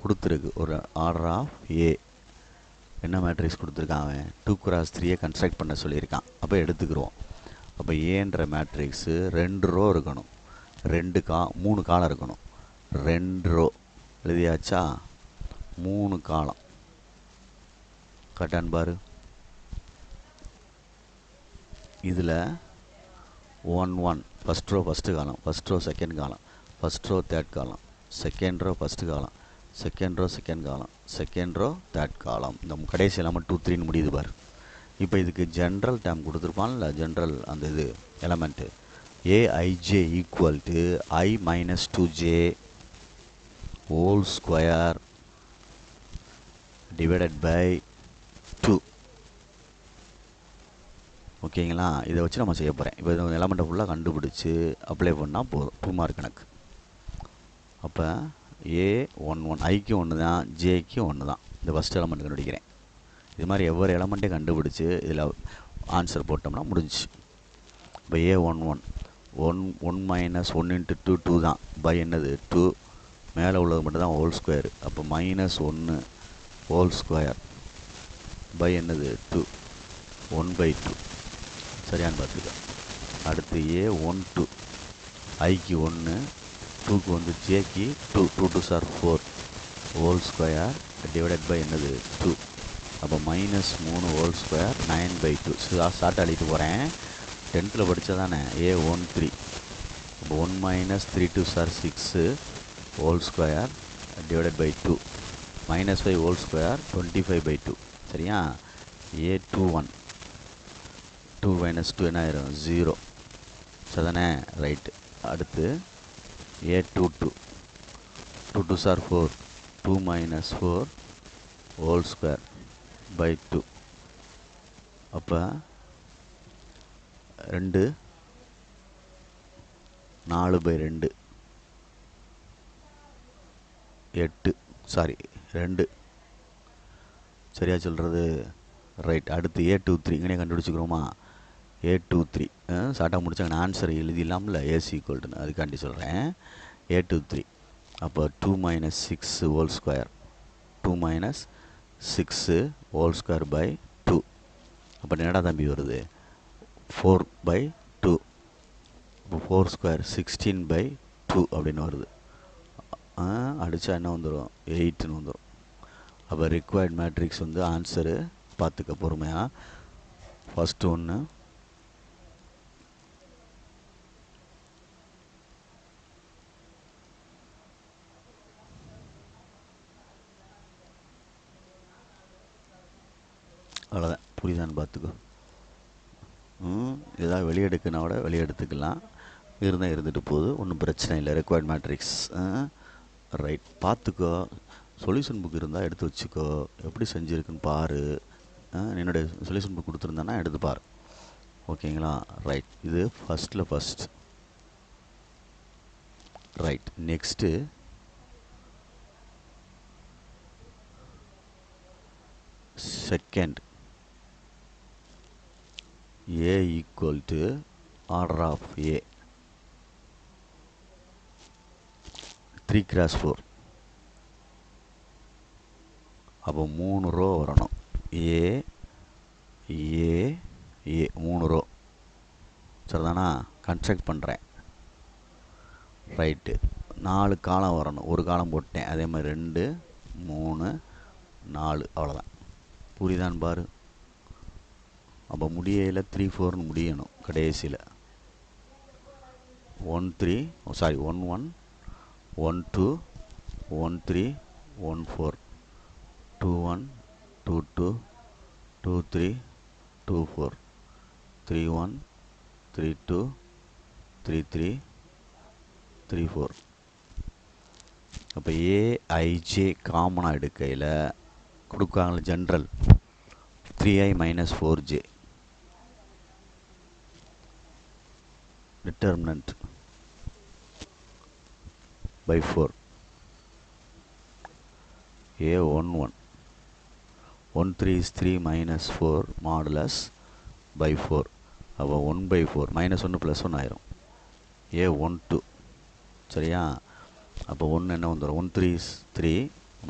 கொடுத்துருக்கு. ஒரு ஆர்டர் ஆஃப் ஏ என்ன மேட்ரிக்ஸ் கொடுத்துருக்கான்? அவன் 2x3 கன்ஸ்ட்ரக்ட் பண்ண சொல்லியிருக்கான். அப்போ எடுத்துக்கிறோம். அப்போ ஏன்ற மேட்ரிக்ஸு 2 ரோ இருக்கணும், 3 காலம் இருக்கணும். 2 ரோ எழுதியாச்சா? 3 காலம் கட்டான் பாரு. இதில் 1 1 first row first column, first row second column, first row third column, second row first column, second row second column, second row third column. இந்த கடைசி எலமெண்ட் 2 3 முடியுது பாரு. இப்போ இதுக்கு ஜென்ரல் டேம் கொடுத்துருப்பான்ல, ஜென்ரல் அந்த இது element A I J equal to I - 2j whole square divided by 2. ஓகேங்களா? இதை வச்சு நம்ம செய்ய போகிறேன். இப்போ இந்த எலமெண்ட்டை ஃபுல்லாக கண்டுபிடிச்சி அப்ளை பண்ணால் போதும். 2 மார்க் கணக்கு. அப்போ A11 ஐக்கும் 1 தான், ஜேக்கும் 1 தான். இந்த ஃபஸ்ட் எலமெண்ட் கண்டுபிடிக்கிறேன். இது மாதிரி எவ்வொரு எலமெண்ட்டே கண்டுபிடிச்சி இதில் ஆன்சர் போட்டோம்னா முடிஞ்சிச்சு. இப்போ A11 1 - 1 × 2 2 தான், பை என்னது 2, மேலே உள்ளது மட்டும் தான் ஹோல் ஸ்கொயர். அப்போ -1 ஹோல் ஸ்கொயர் பை என்னது 2, 1/2. சரியான்னு பார்த்துக்க. அடுத்து A12 ஐக்கு 1, 2க்கு வந்து ஜேக்கு 2, 2 2s are 4 whole square divided by என்னது 2. அப்போ -3 ஹோல் ஸ்கொயர் 9/2. ஷார்ட் அழிட்டு போகிறேன். 10th படித்தா தானே. A13 அப்போ 1 - 3 2s are 6 whole square divided by 2, -5 whole square 25/2. சரியா? A21 2 - 2 என்ன ஆயிரும்? 0. சரிதானே? ரைட்டு. அடுத்து A22 2 2s are 4 2 - 4 whole square by 2. அப்போ 2 4/2 8. சாரி 2. சரியா சொல்கிறது? ரைட். அடுத்து A23 இங்கே கண்டுபிடிச்சிக்கிறோமா? A23 ஷார்ட்டாக முடிச்சாங்க. ஆன்சர் எழுதிடலாம்ல, ஏசி ஈக்குவல்ட்டுன்னு. அதுக்காண்டி சொல்கிறேன். A23 அப்போ 2 - 6 whole square 2 - 6 whole square by 2. அப்போ என்னடா தம்பி வருது? 4/2. இப்போ 4 ஸ்கொயர் 16/2 அப்படின்னு வருது. அடித்தா என்ன வந்துடும்? 8ன்னு வந்துடும். அப்போ ரிக்வயர்ட் மேட்ரிக்ஸ் வந்து ஆன்சரு பார்த்துக்க பொறுமையாக. ஃபஸ்ட்டு ஒன்று அவ்வளோதான். புரியுதான்னு பார்த்துக்கோ. ஏதாவது வெளியெடுக்கனா விட வெளியெடுத்துக்கலாம், இருந்தால் இருந்துட்டு போகுது, ஒன்றும் பிரச்சனை இல்லை. Required matrix right. பார்த்துக்கோ. சொல்யூஷன் புக் இருந்தால் எடுத்து வச்சுக்கோ, எப்படி செஞ்சுருக்குன்னு பாரு. என்னுடைய சொல்யூஷன் புக் கொடுத்துருந்தானா எடுத்து பாரு. ஓகேங்களா? ரைட். இது first. Right. Next second. A equal to order of A 3x4. அப்போ 3 ரோ வரணும். A 3 row. சரிதானா? கன்ஸ்ட்ரக்ட் பண்ணுறேன். ரைட்டு. 4 காலம் வரணும். ஒரு காலம் போட்டேன். அதே மாதிரி 2 3 4 அவ்வளோதான். புரியுதான்னு பாரு. அப்போ முடியல 3 4ன்னு முடியணும் கடைசியில். 1 3 சாரி 1 1 1 2 1 3 1 4 2 1 2 2 2 3 2 4 3 1 3 2 3 3 3 4. அப்போ ஏஐஜே காமனாக எடுக்கையில் கொடுக்காங்கள general 3i - 4j determinant by 4. A11. 1 3 is 3 minus 4 modulus by 4. அப்போ 1 by 4 minus 1 plus 1 ஆயிரும். A12 சரியா? அப்போ 1 என்ன வந்துடும்? 1 3 is 3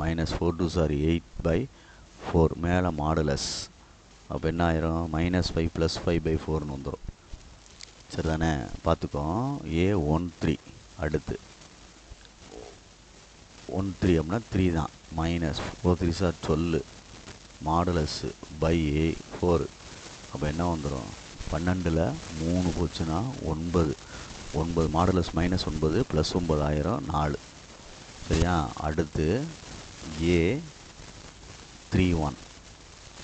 minus 4 2 are 8 by 4 மேலே மாடுலஸ். அப்போ என்ன ஆயிரும்? மைனஸ் 5 ப்ளஸ் 5 by 4ன்னு வந்துடும். சரி தானே? பார்த்துக்கோ. A13 அடுத்து 13 அப்படின்னா 3 தான். மைனஸ் 4 3 சார் 12 மாடுலஸ் பை 4. அப்போ என்ன வந்துடும்? 12ல் 3 போச்சுன்னா 9. 9 மாடுலஸ் மைனஸ் 9 ப்ளஸ் 9 ஆயிரம் 4. சரியா? அடுத்து A31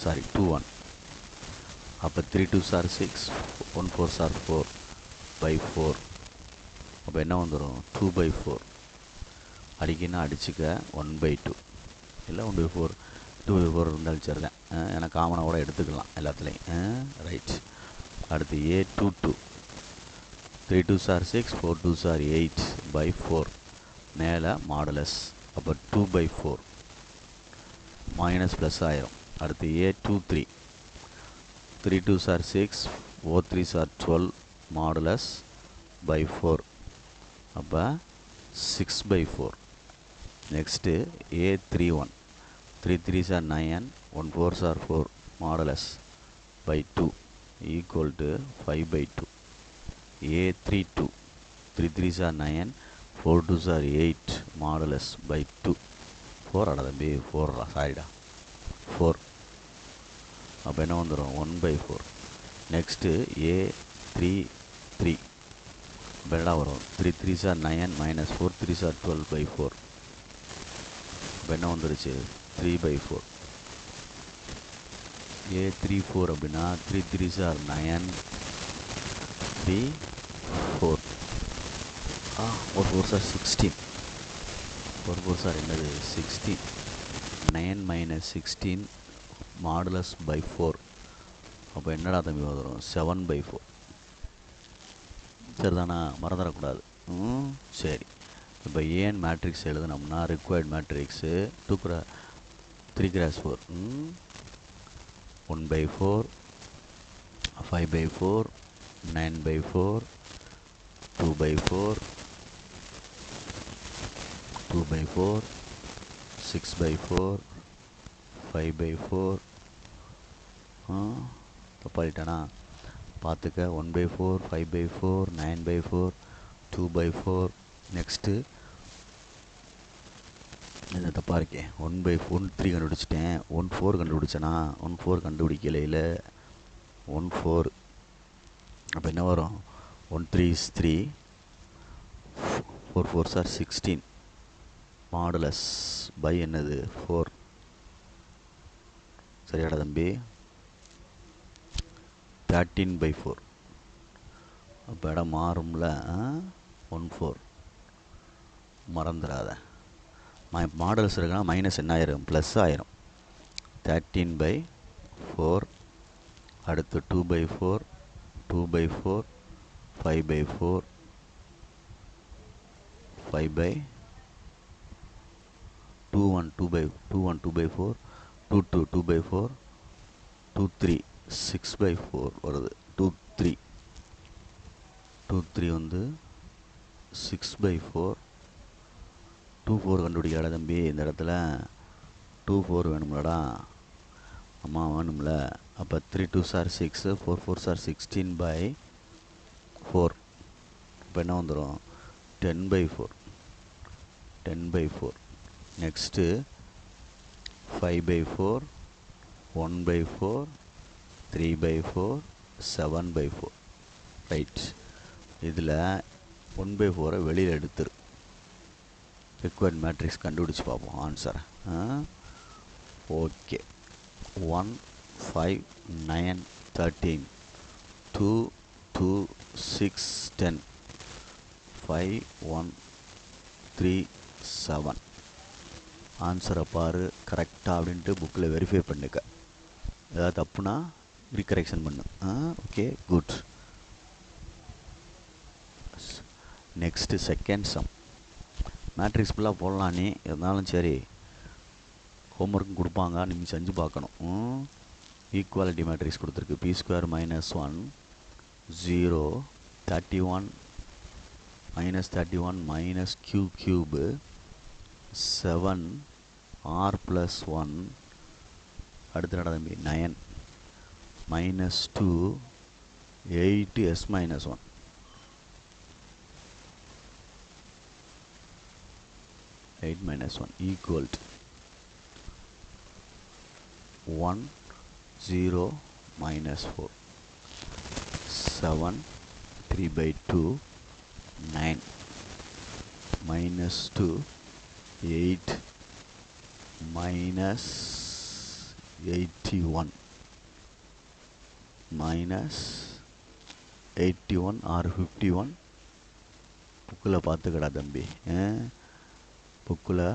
சாரி 21. அப்போ 3 2s are 6 1 4s are 4 by 4. அப்போ என்ன வந்துடும்? 2 by 4. அடிக்கினா அடிச்சுக்க 1 by 2 இல்லை 1 by 4 2 by 4 இருந்தாலும் சரி தான். எனக்கு காமனாக கூட எடுத்துக்கலாம் எல்லாத்துலேயும். ரைட். அடுத்து A22 3 2s are 6 4 2s are 8 by 4 மேலே மாடுலஸ். அப்போ 2 by 4 மைனஸ் ப்ளஸ் ஆயிரும். அடுத்து A23 3 2s are 6 4 3s are 12 modulus by 4. அப்போ 6 by 4. Next A31 3 3s are 9 1 4s are 4 modulus by 2 equal to 5 by 2. A32 3 3s are 9 4 2s are 8 modulus by 2. 4 ஆடா தம்பி 4 சாரிடா 4. அப்போ என்ன வந்துடும்? 1 by 4. நெக்ஸ்ட்டு A33 இப்போ என்ன வரும்? 3 3s are 9 minus 4 3s are 12 by 4. இப்போ என்ன வந்துருச்சு? 3 by 4. A34 அப்படின்னா 3 3s are 9 3 4 4 4s are 16 4 4s are என்னது? 16. 9 minus 16 மாடுலஸ் பை 4. அப்போ என்னடா தம்பி வந்துடும்? 7 by 4. சரிதானா? மறந்துடக்கூடாது. சரி. இப்போ ஏன் matrix எழுதுனோம்னா required matrix 3 cross 4 1 by 4 5 by 4 9 by 4 2 by 4 2 by 4 6 by 4 5 by 4. தப்பாடிட்டானா? பார்த்துக்க. 1 by 4 5 by 4 9 by 4 2 by 4. Next இது தப்பாக இருக்கே. 1 by 1 3 கண்டுபிடிச்சிட்டேன். 1 4 கண்டுபிடிச்சேனா? 1 4 கண்டுபிடிக்கலையில் 1 4. அப்போ என்ன வரும்? 1 3 is 3 4 4s are 16 modulus by என்னது? 4. சரியாடா தம்பி? 13 by 4. அப்போ இடம் மாறும்ல. 1 4 மறந்துடாத. மாடல்ஸ் இருக்குன்னா மைனஸ் என்ன ஆயிரும்? ப்ளஸ் ஆயிரும். 13 by 4. அடுத்து 2 by 4 2 by 4 5 by 4 5 by 2 1 2 by 2 1 2 by 4 2 2 2 by 4 2 3 6 by 4 வருது. 2 3 2 3 வந்து 6 by 4 2 4 கண்டுபிடிக்காத தம்பி. இந்த இடத்துல 2 4 வேணும்லடா. அம்மா வேணும்ல. அப்போ 3 2s are 6 4 4s are 16 by 4. இப்போ என்ன வந்துடும்? 10 by 4 10 by 4. Next 5 by 4 1 by 4 3 by 4 7 by 4. Right. இதில் 1 by 4 வெளியில் எடுத்துரு. ரிக்வயர்ட் மேட்ரிக்ஸ் கண்டுபிடிச்சி பார்ப்போம் ஆன்சரை. ஓகே. 1 5 9 13 2 2 6 10 5 1 3 7. ஆன்சரை பாரு கரெக்டாக அப்படின்ட்டு புக்கில் வெரிஃபை பண்ணிக்க. ஏதாவது தப்புனா ரீகரெக்ஷன் பண்ணு. Okay good. Next second sum. Matrix ஃபுல்லாக போடலாம் நீ, இருந்தாலும் சரி ஹோம்ஒர்க்கும் கொடுப்பாங்க, நீங்கள் செஞ்சு பார்க்கணும். ஈக்குவாலிட்டி மேட்ரிக்ஸ் கொடுத்துருக்கு. B square minus 1 0 31 -31 minus q cube 7 r plus 1 அடுத்து என்னடா தம்பி 9 minus 2 8 s minus 1 8 minus 1 equal to 1 0 minus 4 7 3 by 2 9 minus 2 8 minus 81 minus 81 or 51 புக்கில் பார்த்துக்கடா தம்பி, புக்கில்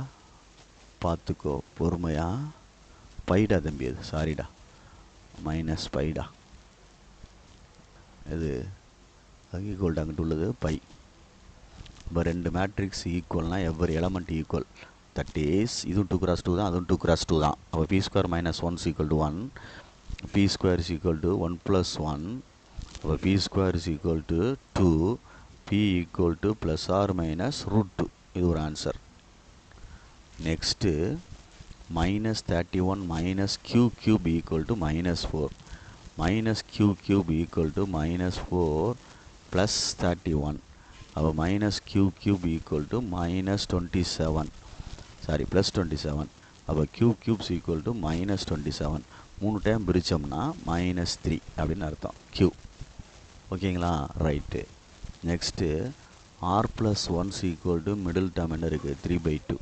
பார்த்துக்கோ பொறுமையாக. பைடா தம்பி, அது சாரிடா, மைனஸ் பைடா. இது ஈக்குவல் அங்கிட்டு உள்ளது பை. இப்போ ரெண்டு மேட்ரிக்ஸ் ஈக்குவல்னால் every element equal, that is இதுவும் 2 cross 2 தான், அதுவும் 2 cross 2 தான். அப்போ B square minus 1 equal to 1, B square is equal to 1 + 1. அப்போ B square is equal to 2, B equal to plus or minus √2. இது ஒரு answer. Next -31 minus q cube equal to -4. minus q cube equal to -4 plus 31. அப்போ minus q cube equal to -27. Sorry plus 27. அப்போ q cube equal to -27. 3 time பிரித்தோம்னா -3 அப்படின்னு அர்த்தம் q. ஓகேங்களா, right. Next r plus 1 equal to middle term என்ன இருக்குது 3/2.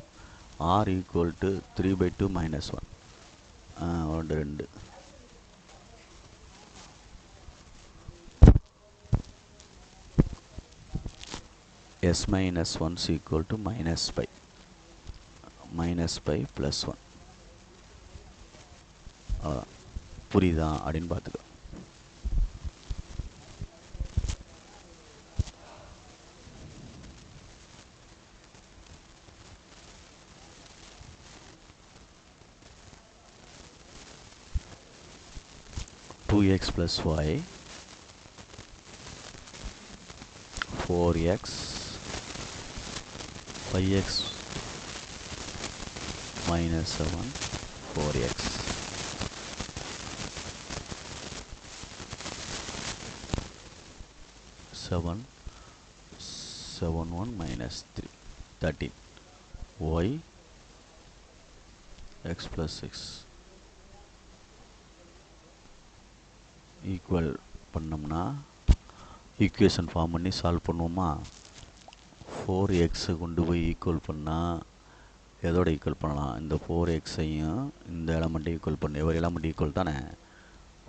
r equal to 3/2 minus 1. 2 s minus 1 equal to minus pi plus 1. புரியுதா அப்படின்னு பார்த்துக்கோ. x plus y 4x 5x minus 7 4x 7 7 1 minus 3 13 y x plus 6 equal பண்ணோம்னா ஈக்குவேஷன் ஃபார்ம் பண்ணி சால்வ் பண்ணுவோமா. 4x கொண்டு போய் ஈக்குவல் பண்ணால் எதோட ஈக்குவல் பண்ணலாம், இந்த 4xஐயும் இந்த எலமெண்ட்டை ஈக்குவல் பண்ண. எவ்வளோ எலமெண்ட் ஈக்குவல் தானே,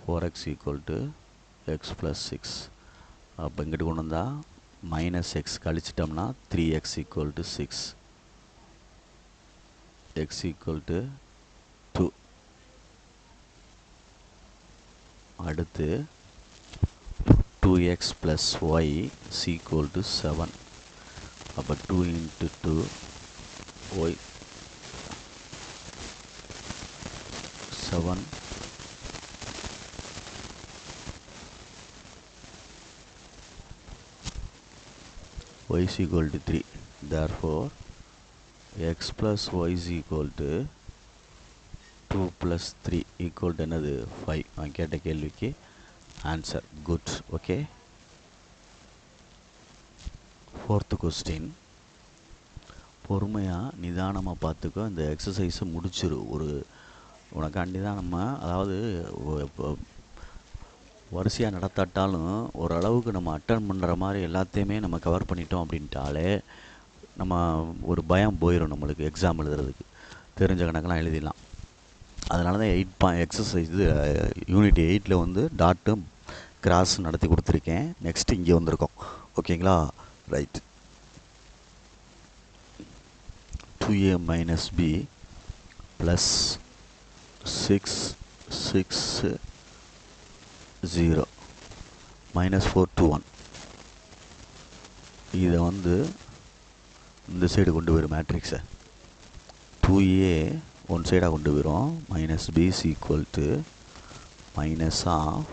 4x equal to X plus 6. அப்போ இங்கிட்டு கொண்டு வந்தால் -x கழிச்சிட்டோம்னா 3x equal to 6, x equal to 2. அடுத்து 2x plus y is equal to 7. அப்போ 2 into 2 y 7 y is equal to 3. Therefore x plus y is equal to 2 plus 3 equal to another 5. நான் கேட்ட கேள்விக்கு answer good. Okay, 4th question. பொறுமையாக நிதானமாக பார்த்துக்கோ, இந்த எக்ஸசைஸை முடிச்சிரு. உனக்காண்டி தான் நம்ம, அதாவது வரிசையாக நடத்தாட்டாலும் ஓரளவுக்கு நம்ம அட்டன் பண்ணுற மாதிரி எல்லாத்தையுமே நம்ம கவர் பண்ணிட்டோம் அப்படின்ட்டாலே நம்ம ஒரு பயம் போயிடும் நம்மளுக்கு. எக்ஸாம் எழுதுறதுக்கு தெரிஞ்ச கணக்கெல்லாம் எழுதிடலாம். அதனால தான் 8 எக்ஸசைஸ் இது யூனிட் 8 வந்து டாட்டும் கிராஸ் நடத்தி கொடுத்துருக்கேன். நெக்ஸ்ட்டு இங்கே வந்திருக்கோம். ஓகேங்களா, right. 2a minus b plus 6 6 0 minus 4 to 1. இதை வந்து இந்த சைடு கொண்டு போயிடும் மேட்ரிக்ஸை. 2a ஒன் சைடாக கொண்டு போயிடும். Minus b is equal to minus of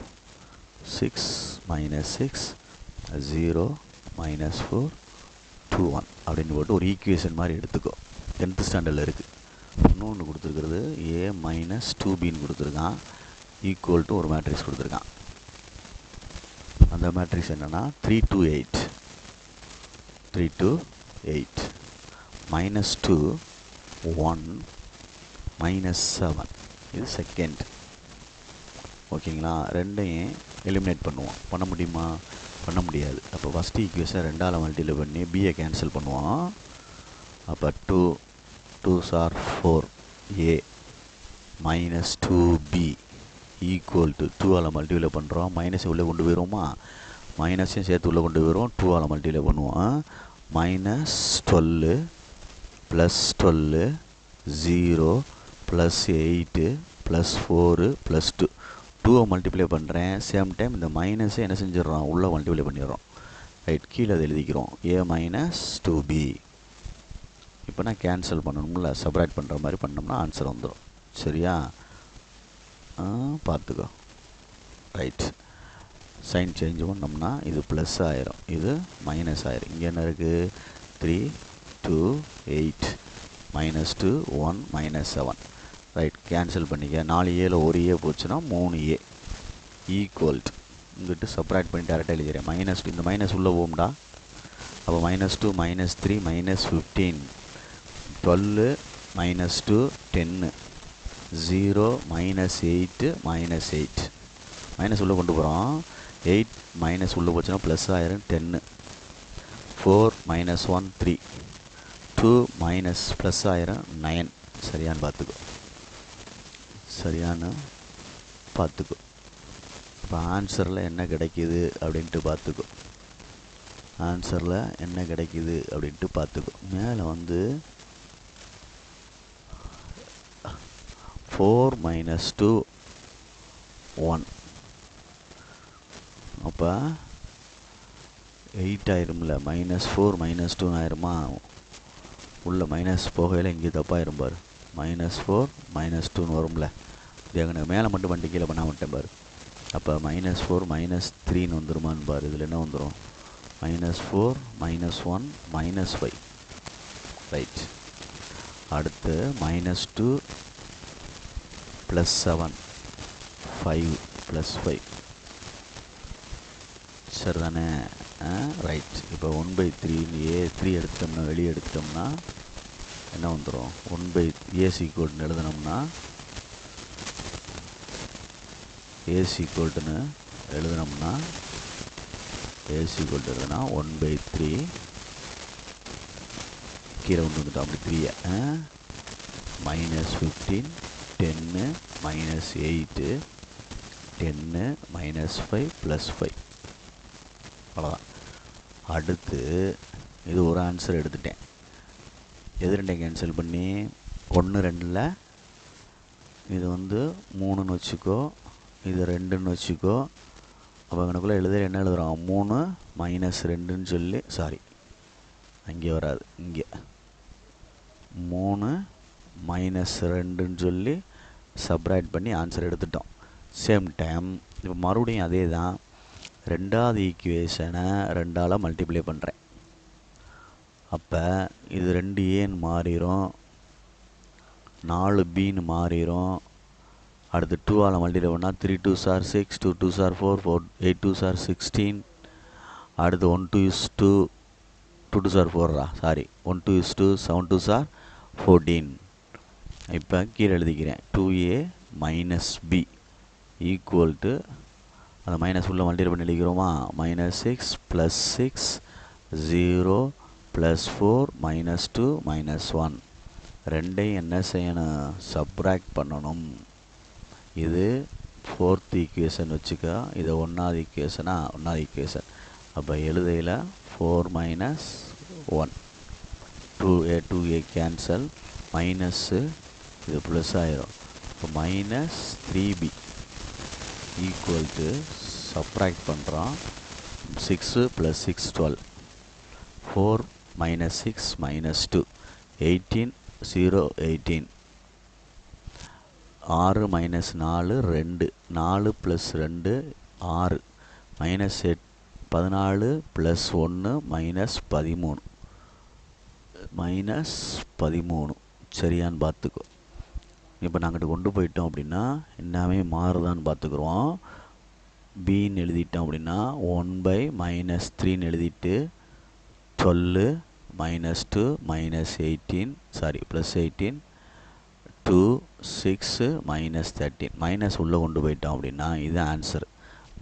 6 minus 6 0 minus 4 2 1 அப்படின்னு போட்டு ஒரு ஈக்குவேஷன் மாதிரி எடுத்துக்கோ. 10th ஸ்டாண்டர்டில் இருக்குது. இன்னொன்று கொடுத்துருக்கிறது a மைனஸ் 2bன்னு கொடுத்துருக்கான். ஈக்குவல் டு ஒரு மேட்ரிக்ஸ் கொடுத்துருக்கான். அந்த மேட்ரிக்ஸ் என்னென்னா 3 to 8 3 to 8 மைனஸ் 2 1 மைனஸ் 7 இது செகண்ட். ஓகேங்களா? ரெண்டையும் எலிமினேட் பண்ணுவோம். பண்ண முடியுமா? பண்ண முடியாது. அப்போ ஃபஸ்ட்டு ஈக்குவேஷன் ரெண்டால் மல்டிப்ளை பண்ணி பியை கேன்சல் பண்ணுவோம். அப்போ 2 2s are 4a minus 2b equal to 2ஆல் மல்டிப்ளை பண்ணுறோம். மைனஸ் உள்ளே கொண்டு போயிடுவோமா? மைனஸையும் சேர்த்து உள்ளே கொண்டு போயிடுவோம். 2ஆல் மல்டிப்ளை பண்ணுவோம். Minus 12 plus 12 0 plus 8 plus 4 plus 2 2வை மல்டிப்ளை பண்ணுறேன். சேம் டைம் இந்த மைனஸை என்ன செஞ்சிடறோம்? உள்ளே மல்டிப்ளை பண்ணிடுறோம். ரைட், கீழே அதை எழுதிக்கிறோம் a மைனஸ் 2b. இப்போ நான் கேன்சல் பண்ணணும்ல, சப்ராக்ட் பண்ணுற மாதிரி பண்ணோம்னா ஆன்சர் வந்துடும். சரியா? பார்த்துக்கோ. ரைட், சைன் சேஞ்ச் பண்ணோம்னா இது ப்ளஸ் ஆயிரும், இது மைனஸ் ஆயிரும். இங்கே என்ன இருக்குது? 3 2 8 மைனஸ் 2 1 மைனஸ் 7. ரைட், கேன்சல் பண்ணிக்க. 4a ஒரு a போச்சுன்னா 3a ஈக்குவல் இங்கிட்டு சப்ராக்ட் பண்ணி டேரெக்டாக எழுதிக்கிறேன். மைனஸ் 2 இந்த மைனஸ் உள்ளே போகும்டா. அப்போ minus 2 minus 3 minus 15 12 minus 2 10 0 minus 8 minus 8 minus உள்ளே கொண்டு போகிறோம். 8 மைனஸ் உள்ளே போச்சுன்னா ப்ளஸ் ஆயிரும் 10 4 மைனஸ் 1 3 2 மைனஸ் ப்ளஸ் ஆயிரும் 9. சரியான்னு பார்த்துக்கோ. சரியானு பார்த்துக்கோ. இப்போ ஆன்சரில் என்ன கிடைக்கிது அப்படின்ட்டு பார்த்துக்கோ. ஆன்சரில் என்ன கிடைக்கிது அப்படின்ட்டு பார்த்துக்கோ. மேலே வந்து 4 மைனஸ் 2 1 அப்போ 8 ஆயிரும்ல. மைனஸ் 4 மைனஸ் 2 ஆயிருமா? உள்ள மைனஸ் போகையில் இங்கே தப்பாயிரும் பாரு. மைனஸ் 4 மைனஸ் 2 வரும்ல. இது எங்கே மேலே மட்டும் வண்டி கீழே பண்ண மாட்டேன் பாரு. அப்போ மைனஸ் 4 மைனஸ் 3 வந்துருமான்னு பாரு. இதில் என்ன வந்துடும்? Minus 4 minus 1 minus 5. ரைட், அடுத்து மைனஸ் 2 ப்ளஸ் 7 5 ப்ளஸ் 5. சரி தானே? ரைட், இப்போ 1/3 a3 எடுத்துட்டோம்னா, வெளியே எடுத்துட்டோம்னா என்ன வந்துடும்? 1/a ஈக்குவல்னு எழுதினோம்னா a ஈக்குவல்ட்டுன்னு எழுதினோம்னா a ஈக்குவல்ட்டு எழுதுனா 1/3 கீழே கொண்டு வந்துட்டோம். அப்படி 3 மைனஸ் 15 10 மைனஸ் 8 10 மைனஸ் 5 ப்ளஸ் 5. அவ்வளோதான். அடுத்து இது ஒரு ஆன்சர் எடுத்துட்டேன். எது ரெண்டையும் கேன்சல் பண்ணி 1 2ல் இது வந்து 3ன்னு வச்சுக்கோ, இது 2ன்னு வச்சுக்கோ. அப்போ எனக்குள்ளே என்ன எழுதுகிறோம்? 3 மைனஸ் 2ன்னு சொல்லி, சாரி அங்கே வராது, இங்கே 3 மைனஸ் 2ன்னு சொல்லி சப்ராக்ட் பண்ணி ஆன்சர் எடுத்துட்டோம். சேம் டைம் இப்போ மறுபடியும் அதே தான். ரெண்டாவது ஈக்குவேஷனை 2ஆல் மல்டிப்ளை பண்ணுறேன். அப்போ இது 2aன்னு மாறிடும், 4bன்னு மாறிடும். அடுத்து 2ஆல் மல்டிப்ளை பண்ணால் 3 2s are 6 2 2s are 4 8 2s are 16. அடுத்து 1 2 is 2 2 2s are 4 sorry 1 2 is 2 7 2s are 14. இப்போ கீழே எழுதிக்கிறேன் 2a minus b equal to அந்த மைனஸ் உள்ள மல்டிப்ளை பண்ணி எழுதிக்கிறோமா? Minus 6 plus 6 0 plus 4 minus 2 minus 1. ரெண்டையும் என்ன செய்யணும்? சப்ராக்ட் பண்ணணும். இது 4th ஈக்குவேஷன் வச்சுக்க, இதை 1வது ஈக்குவேஷனா? 1வது ஈக்குவேஷன். அப்போ எழுதையில் 4 மைனஸ் 1 2a கேன்சல், மைனஸ்ஸு இது ப்ளஸ் ஆயிரும். இப்போ minus 3b equal to subtract பண்ணுறோம். 6 plus 6 12 4 minus 6 minus 2 18 0 18 6 minus 4 2 4 plus 2 6 minus 14 plus 1 minus 13 minus 13 சரியான்னு பார்த்துக்கோ. இப்போ நாங்கிட்ட கொண்டு போயிட்டோம் அப்படின்னா எல்லாமே மாறுதான்னு பார்த்துக்குறோம். பின்னு எழுதிட்டோம் அப்படின்னா 1 minus 3 எழுதிட்டு 12 minus 2 minus 18 sorry plus 18 2 6 minus 13 minus உள்ளே கொண்டு போயிட்டோம் அப்படின்னா இது answer,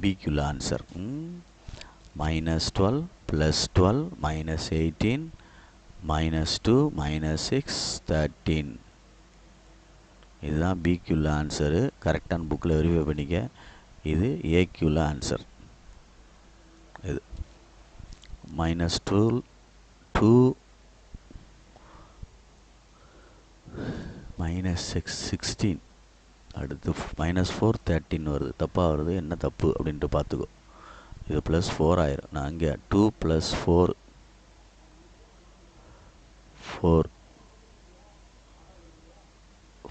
பிக்குள்ள answer. minus 12 plus 12 minus 18 minus 2 minus 6 13 இதுதான் பிக்குள்ள ஆன்சரு. கரெக்டான புக்கில் வெரிஃபை பண்ணிக்க. இது ஏக்குள்ள ஆன்சர். இது minus 12 2 minus 6 16 அடுத்து minus 4 13 வருது, தப்பாக வருது. என்ன தப்பு அப்படின்ட்டு பார்த்துக்கோ. இது ப்ளஸ் 4 ஆயிரும். நான் இங்கே 2 + 4 4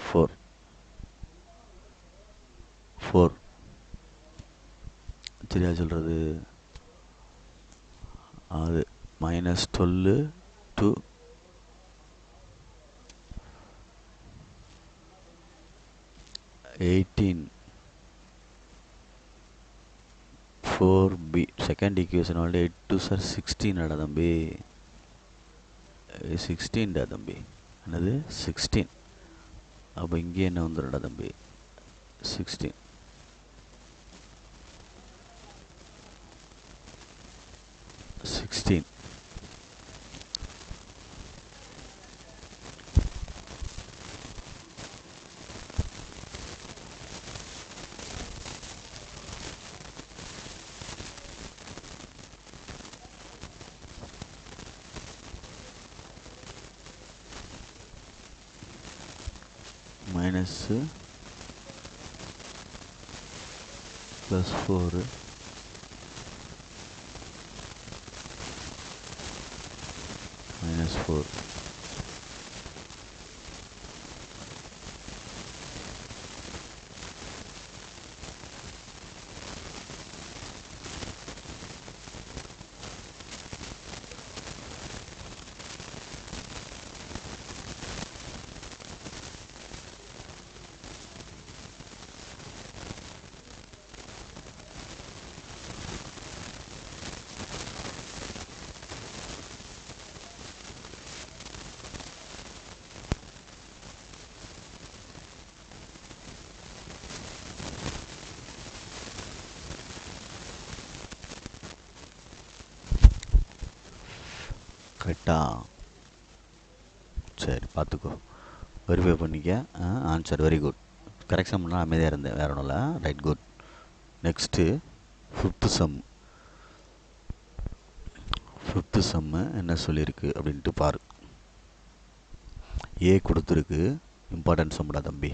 4 4 சரியா சொல்கிறது. அது minus 12 2 18 4b செகண்ட் ஈக்குவேஷன் வந்து 8 2 சார் 16 அடா தம்பி, 16டா தம்பி. என்னது 16? அப்போ இங்கே என்ன வந்துடும்டா தம்பி 16 16 minus plus 4 minus 4 கரெக்டா? சரி பார்த்துக்கோ, வெரிஃபை பண்ணிக்க. Answer very good. கரெக்ஷன் பண்ணால் அமைதியாக இருந்தேன், வேறு ஒன்றும் இல்லை. Right, good. நெக்ஸ்ட்டு ஃபிஃப்த்து சம்மு என்ன சொல்லியிருக்கு அப்படின்ட்டு பாரு. ஏ கொடுத்துருக்கு, இம்பார்ட்டன்ட் சம்டா தம்பி.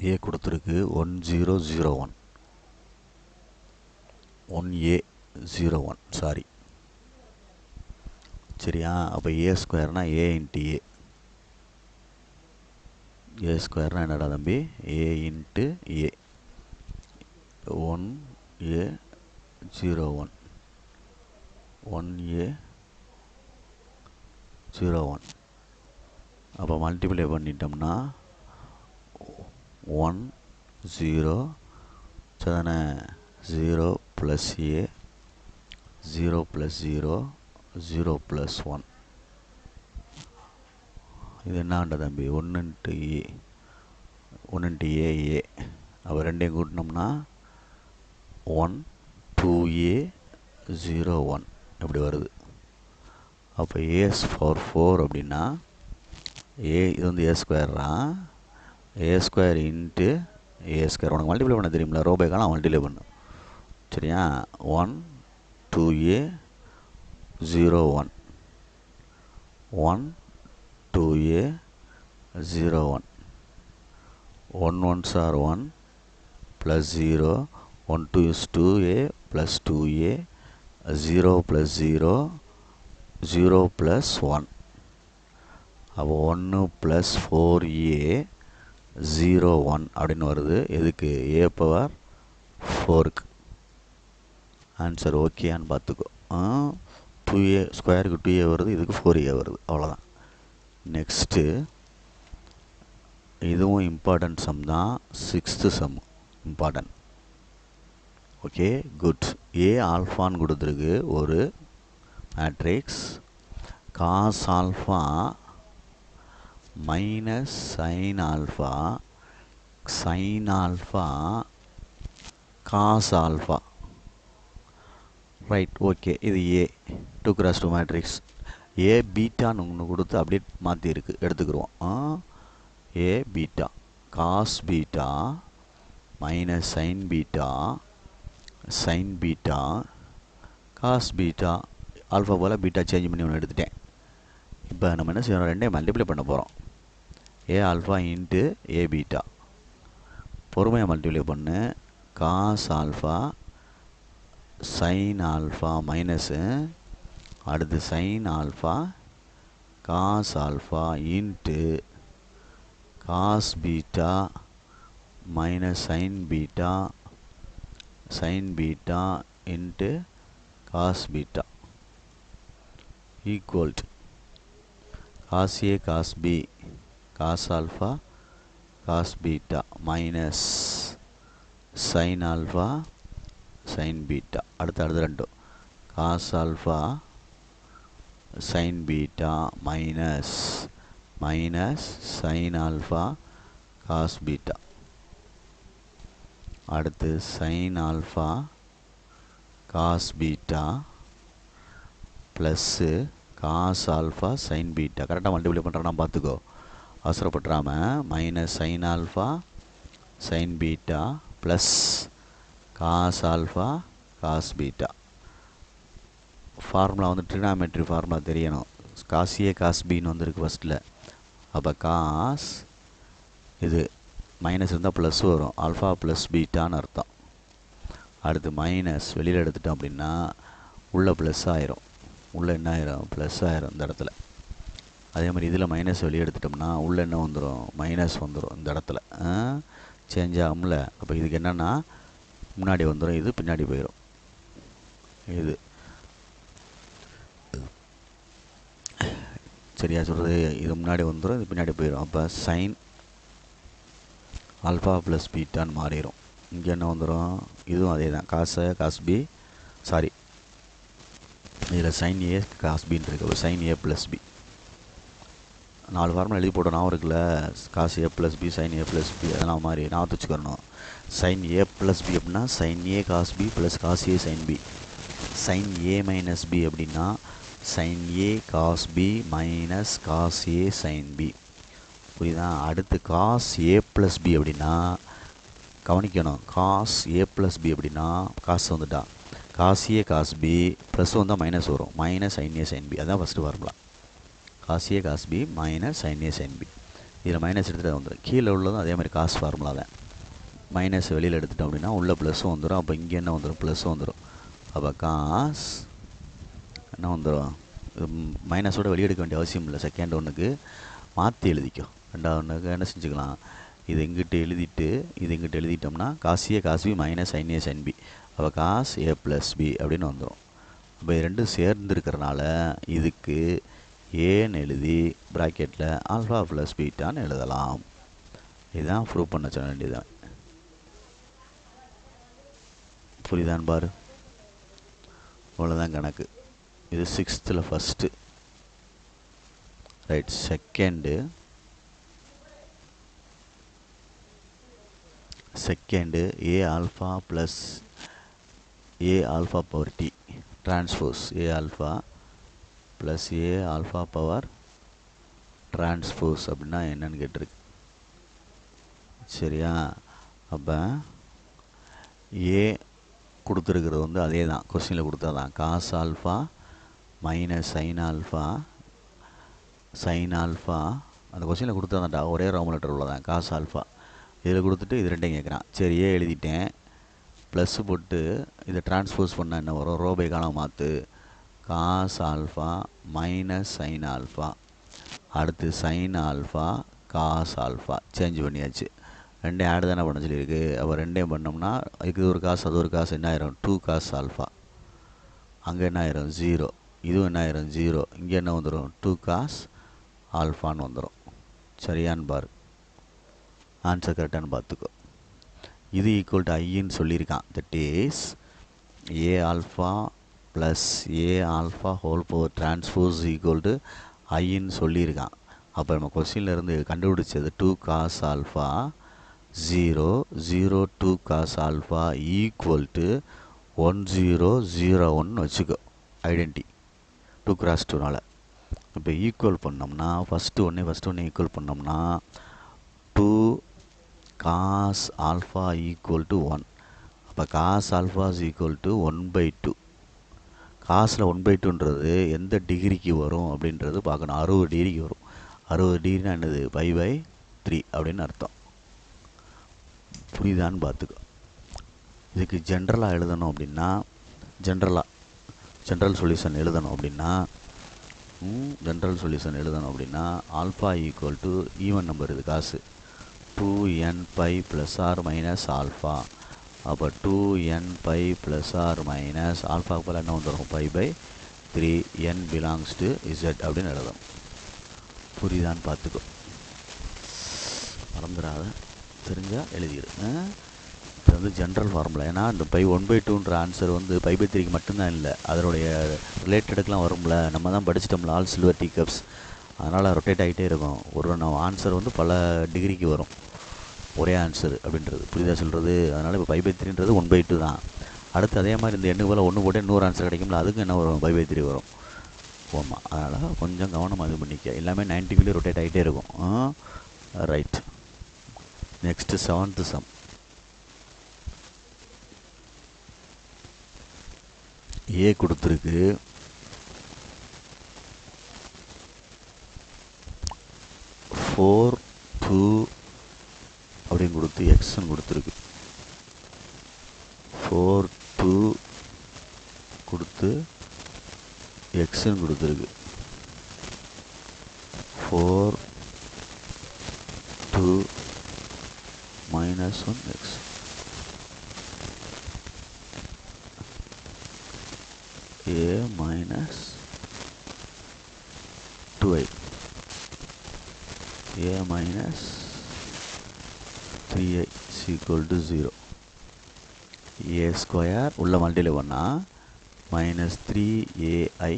ஏ கொடுத்துருக்கு 1001 1A01 சாரி சரியா. அப்போ ஏ ஸ்கொயர்னா ஏ இன்ட்டு ஏ ஸ்கொயர்னா என்னடா தம்பி A into A 1A01 1A01 அப்போ மல்டிப்ளை பண்ணிட்டோம்னா 1 0 சரிதானே 0 + A 0 + 0 0 + 1 இது என்ன தம்பி 1 × A 1 × A A அப்போ ரெண்டையும் கூட்டினோம்னா 1 2A01 இப்படி வருது. அப்போ A⁴ அப்படின்னா இது வந்து ஏ ஸ்கொயர்னா ஏ ஸ்கொயர் இன்ட்டு ஏ ஸ்கொயர். உனக்கு மல்டிப்ளை பண்ண தெரியுமில்ல, ரோபேக்கெல்லாம் மல்டிப்ளை பண்ணு சரியா. 1 2A01 1 2A01 1 1s are 1 plus 0 1 2 is 2A plus 2A 0 + 0 0 + 1 அப்போ 1 + 4a 0 1 அப்படின்னு வருது. எதுக்கு? a power 4க்கு. ஆன்சர் ஓகேன்னு பார்த்துக்கோ. 2a ஸ்கொயருக்கு 2a வருது, இதுக்கு 4a வருது, அவ்வளோதான். நெக்ஸ்ட்டு இதுவும் இம்பார்ட்டன்ட் சம் தான். 6th sum important. Okay good. A ஆல்ஃபான்னு கொடுத்துருக்கு ஒரு matrix. Cos alpha minus sine alpha sine alpha cos alpha. Right, okay. இது ஏ 2x2 மேட்ரிக்ஸ். ஏ பீட்டான்னு ஒன்று கொடுத்து அப்படியே மாற்றிருக்கு, எடுத்துக்கிடுவோம். A beta cos beta minus sine beta sine beta cos beta. Alpha போல் பீட்டா சேஞ்ச் பண்ணி ஒன்று எடுத்துட்டேன். இப்போ நம்ம என்ன செய்யணும்? ரெண்டையும் மல்டிப்ளை பண்ண போகிறோம். A alpha into A beta. பொறுமையாக மல்டிப்ளை பண்ணு. Cos alpha sine alpha minus, அடுத்து sine alpha cos alpha into cos beta minus sine beta into cos beta equal to cos A cos B cos alpha cos beta minus sine alpha sine beta. அடுத்து ரெண்டும் cos alpha sine beta minus sine alpha cos beta. அடுத்து sine alpha cos beta plus cos alpha sine beta. கரெக்டாக மல்டிப்ளை பண்ணுறேன்னா பார்த்துக்கோ, அவசரப்பட்டுறாமல். Minus sine alpha sine beta plus cos alpha cos beta. Formula வந்து ட்ரினாமெட்ரி ஃபார்முலா தெரியணும். காஸ் ஏ காஸ் பின்னு வந்துருக்கு ஃபஸ்ட்டில். அப்போ காஸ் இது மைனஸ் இருந்தால் ப்ளஸ் வரும், ஆல்ஃபா ப்ளஸ் பீட்டான்னு அர்த்தம். அடுத்து மைனஸ் வெளியில் எடுத்துட்டோம் அப்படின்னா உள்ளே ப்ளஸ் ஆயிரும். உள்ளே என்ன ஆயிரும்? ப்ளஸ் ஆயிரும் இந்த இடத்துல. அதே மாதிரி இதில் மைனஸ் வெளியே எடுத்துட்டோம்னா உள்ளே என்ன வந்துடும்? மைனஸ் வந்துடும் இந்த இடத்துல. சேஞ்ச் ஆகும்ல. அப்போ இதுக்கு என்னென்னா முன்னாடி வந்துடும், இது பின்னாடி போயிடும். இது சரியா சொல்கிறது? இது முன்னாடி வந்துடும், இது பின்னாடி போயிடும். அப்போ சைன் ஆல்ஃபா ப்ளஸ் பீட்டான்னு மாறிடும். இங்கே என்ன வந்துடும்? இதுவும் அதே தான், காஸ் பி, சாரி இதில் சைன் ஏ காஸ் பின்னு இருக்குது. Sine A plus B 4 formula எழுதி போட்டோம், நான் இருக்குல்ல. Cos A plus B sine A plus B, அதெல்லாம் மாதிரி நான் வச்சுக்கணும். சைன் ஏ ப்ளஸ் பி அப்படின்னா sine A cos B plus cos A sine B. Sine A minus B அப்படின்னா sine A cos B minus cos A sine B. புரியுதா? அடுத்து காஸ் ஏ ப்ளஸ் பி அப்படின்னா கவனிக்கணும். காஸ் ஏ ப்ளஸ் பி அப்படின்னா காசு வந்துட்டா cos A cos B plus வந்தால் மைனஸ் வரும், minus sine A sine B. அதுதான் first formula. Cos A cos B minus sine A sine B. இதில் மைனஸ் எடுத்துகிட்டு வந்துடும். கீழே உள்ளதும் அதே மாதிரி காசு ஃபார்முலா தான். மைனஸ் வெளியில் எடுத்துட்டோம் அப்படின்னா உள்ளே ப்ளஸ்ஸும் வந்துடும். அப்போ இங்கே என்ன வந்துடும்? ப்ளஸ்ஸும் வந்துடும். அப்போ காஸ் என்ன வந்துடும்? மைனஸோடு வெளியே எடுக்க வேண்டிய அவசியம் இல்லை. செகண்ட் ஒன்றுக்கு மாற்றி எழுதிக்கோ. ரெண்டாவது ஒன்றுக்கு என்ன செஞ்சுக்கலாம்? இது எங்கிட்ட எழுதிட்டு இது எங்கிட்ட எழுதிட்டோம்னா cos A cos B minus sine A sine B. அப்போ காஸ் ஏ ப்ளஸ் பி அப்படின்னு வந்துடும். அப்போ இது ரெண்டும் சேர்ந்து இருக்கிறனால இதுக்கு ஏன்னு எழுதி ப்ராக்கெட்டில் ஆல்ஃபா ப்ளஸ் பீட்டான்னு எழுதலாம். இதுதான் ப்ரூவ் பண்ண சொல்ல வேண்டியதான். புரியுதான்னு பாரு. அவ்வளோதான் கணக்கு. இது 6th first. Right. Second A alpha plus A alpha power T transpose A alpha plus A alpha power transpose அப்படின்னா என்னன்னு கேட்டிருக்கு. சரியா? அப்போ ஏ கொடுத்துருக்கிறது வந்து அதே தான், கொஸ்டினில் கொடுத்தா தான். Cos alpha minus sine alpha அந்த கொஸ்டினில் கொடுத்தா தான்டா, ஒரே ரோமன் லெட்டர் உள்ளதான். காஸ் ஆல்ஃபா இதில் கொடுத்துட்டு இது ரெண்டையும் கேட்குறான். சரி, ஏ எழுதிட்டேன். ப்ளஸ் போட்டு இதை டிரான்ஸ்போஸ் பண்ணால் என்ன வரும்? ரோ பை காலம் மாற்று. Cos alpha minus sine alpha, அடுத்து sine alpha cos alpha change பண்ணியாச்சு. ரெண்டையும் ஆடு தானே பண்ண சொல்லியிருக்கு. அப்போ ரெண்டையும் பண்ணோம்னா இது ஒரு காசு அது ஒரு காசு என்ன ஆயிரும்? 2 காஸ் ஆல்ஃபா. அங்கே என்ன ஆயிரும்? 0. இதுவும் என்ன ஆயிரும்? 0. இங்கே என்ன வந்துடும்? 2 காஸ் ஆல்ஃபான்னு வந்துடும். சரியான்னு பாரு, ஆன்சர் கரெக்டானு பார்த்துக்கோ. இது ஈக்குவல் டு ஐன்னு சொல்லியிருக்கான். That is A alpha plus A alpha whole power transpose equal to ஐன்னு சொல்லியிருக்கான். அப்போ நம்ம கொஸ்டின்லேருந்து கண்டுபிடிச்சது 2 cos alpha 0 0 2 cos alpha equal to 1 0 0 1 வச்சுக்கோ. ஐடென்டி 2 கிராஸ் 2னால. இப்போ ஈக்குவல் பண்ணோம்னா ஃபஸ்ட்டு ஒன்று ஈக்குவல் பண்ணோம்னா 2 காஸ் ஆல்ஃபா ஈக்குவல் டு 1. அப்போ cos alpha is equal to 1/2. காசில் 1/2ன்றது எந்த டிகிரிக்கு வரும் அப்படின்றது பார்க்கணும். 60 டிகிரிக்கு வரும். 60 டிகிரினா என்னது? 5/3 அப்படின்னு அர்த்தம். புரியுதான்னு பார்த்துக்கோ. இதுக்கு ஜென்ரலாக எழுதணும் அப்படின்னா ஜென்ரல் சொல்யூஷன் எழுதணும் அப்படின்னா alpha equal to even number, இது cos 2n pi plus or minus alpha. அப்போ 2n pi plus or minus ஆல்ஃபாவுக்கு போல் என்ன வந்துடும்? 5/3 n பிலாங்ஸ் டு இசட் அப்படின்னு எழுதணும். புரியுதான்னு பார்த்துக்கோ, மறந்துடாத, தெரிஞ்சால் எழுதிடு. இது வந்து ஜென்ரல் ஃபார்முலா. ஏன்னா இந்த 1/2ன்ற ஆன்சர் வந்து 5/3க்கு மட்டும்தான் இல்லை, அதனுடைய ரிலேட்டடுக்கெலாம் வரும்ல. நம்ம தான் படிச்சிட்டோம்ல ஆல் சில்வர் டீ கப்ஸ். அதனால் ரொட்டேட் ஆகிட்டே இருக்கும். ஒரு ஆன்சர் வந்து பல டிகிரிக்கு வரும் ஒரே ஆன்சர் அப்படின்றது. புரியுதா சொல்கிறது? அதனால் இப்போ 5/3ன்றது 1/2 தான். அடுத்து அதே மாதிரி இந்த எண்ணுக்கு போல் 1 போட்டு 100 ஆன்சர் கிடைக்கும்ல, அதுக்கு என்ன வரும்? 5/3 வரும். ஆமாம், அதனால் கொஞ்சம் கவனமாக இது பண்ணிக்க. எல்லாமே 90 டிகிரி ரொட்டேட் ஆகிட்டே இருக்கும். ரைட். Next 7th some. ஏ கொடுத்துருக்கு, 4 2 அப்படின்னு கொடுத்து எக்ஸ்ன்னு கொடுத்துருக்கு. 4 2 கொடுத்து எக்ஸ்ன்னு கொடுத்துருக்கு. 4 2 minus 1x. A minus 2i. A minus 3i is equal to 0. A square உள்ள மல்டிப்ளை பண்ணா minus 3ai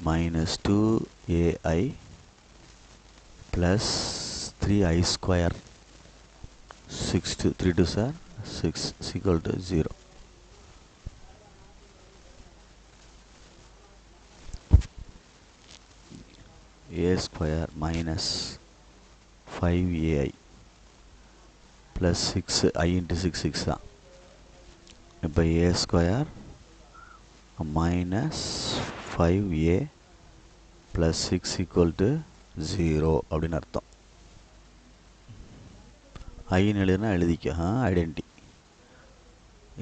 minus 2ai plus 3i square 6 to 3 to 6 is equal to 0. A square minus 5ai plus 6 I into 6 6 தான். இப்போ a square minus 5a plus 6 equal to 0 அப்படின்னு அர்த்தம். ஐன்னு எழுதுனா எழுதிக்க, ஐடென்டி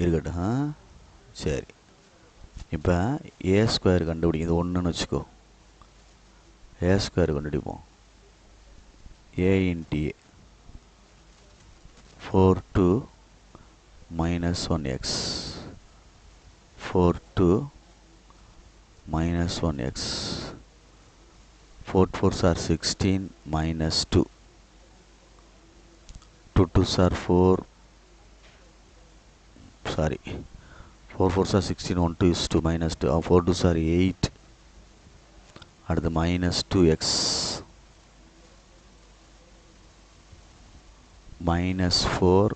இருக்கட்டும். சரி, இப்போ ஏ ஸ்கொயர் கண்டுபிடிக்கும். இது 1ன்னு வச்சுக்கோ. ஏ ஸ்கொயர் கண்டுபிடிப்போம். A into A 4 2 minus 1x 4 2 minus 1x 4 4s are 16 minus 2 2 2s are 4 sorry 4 4s are 16 1 2 is 2 minus 2 4 2s are 8 அடுத்து minus 2x minus 4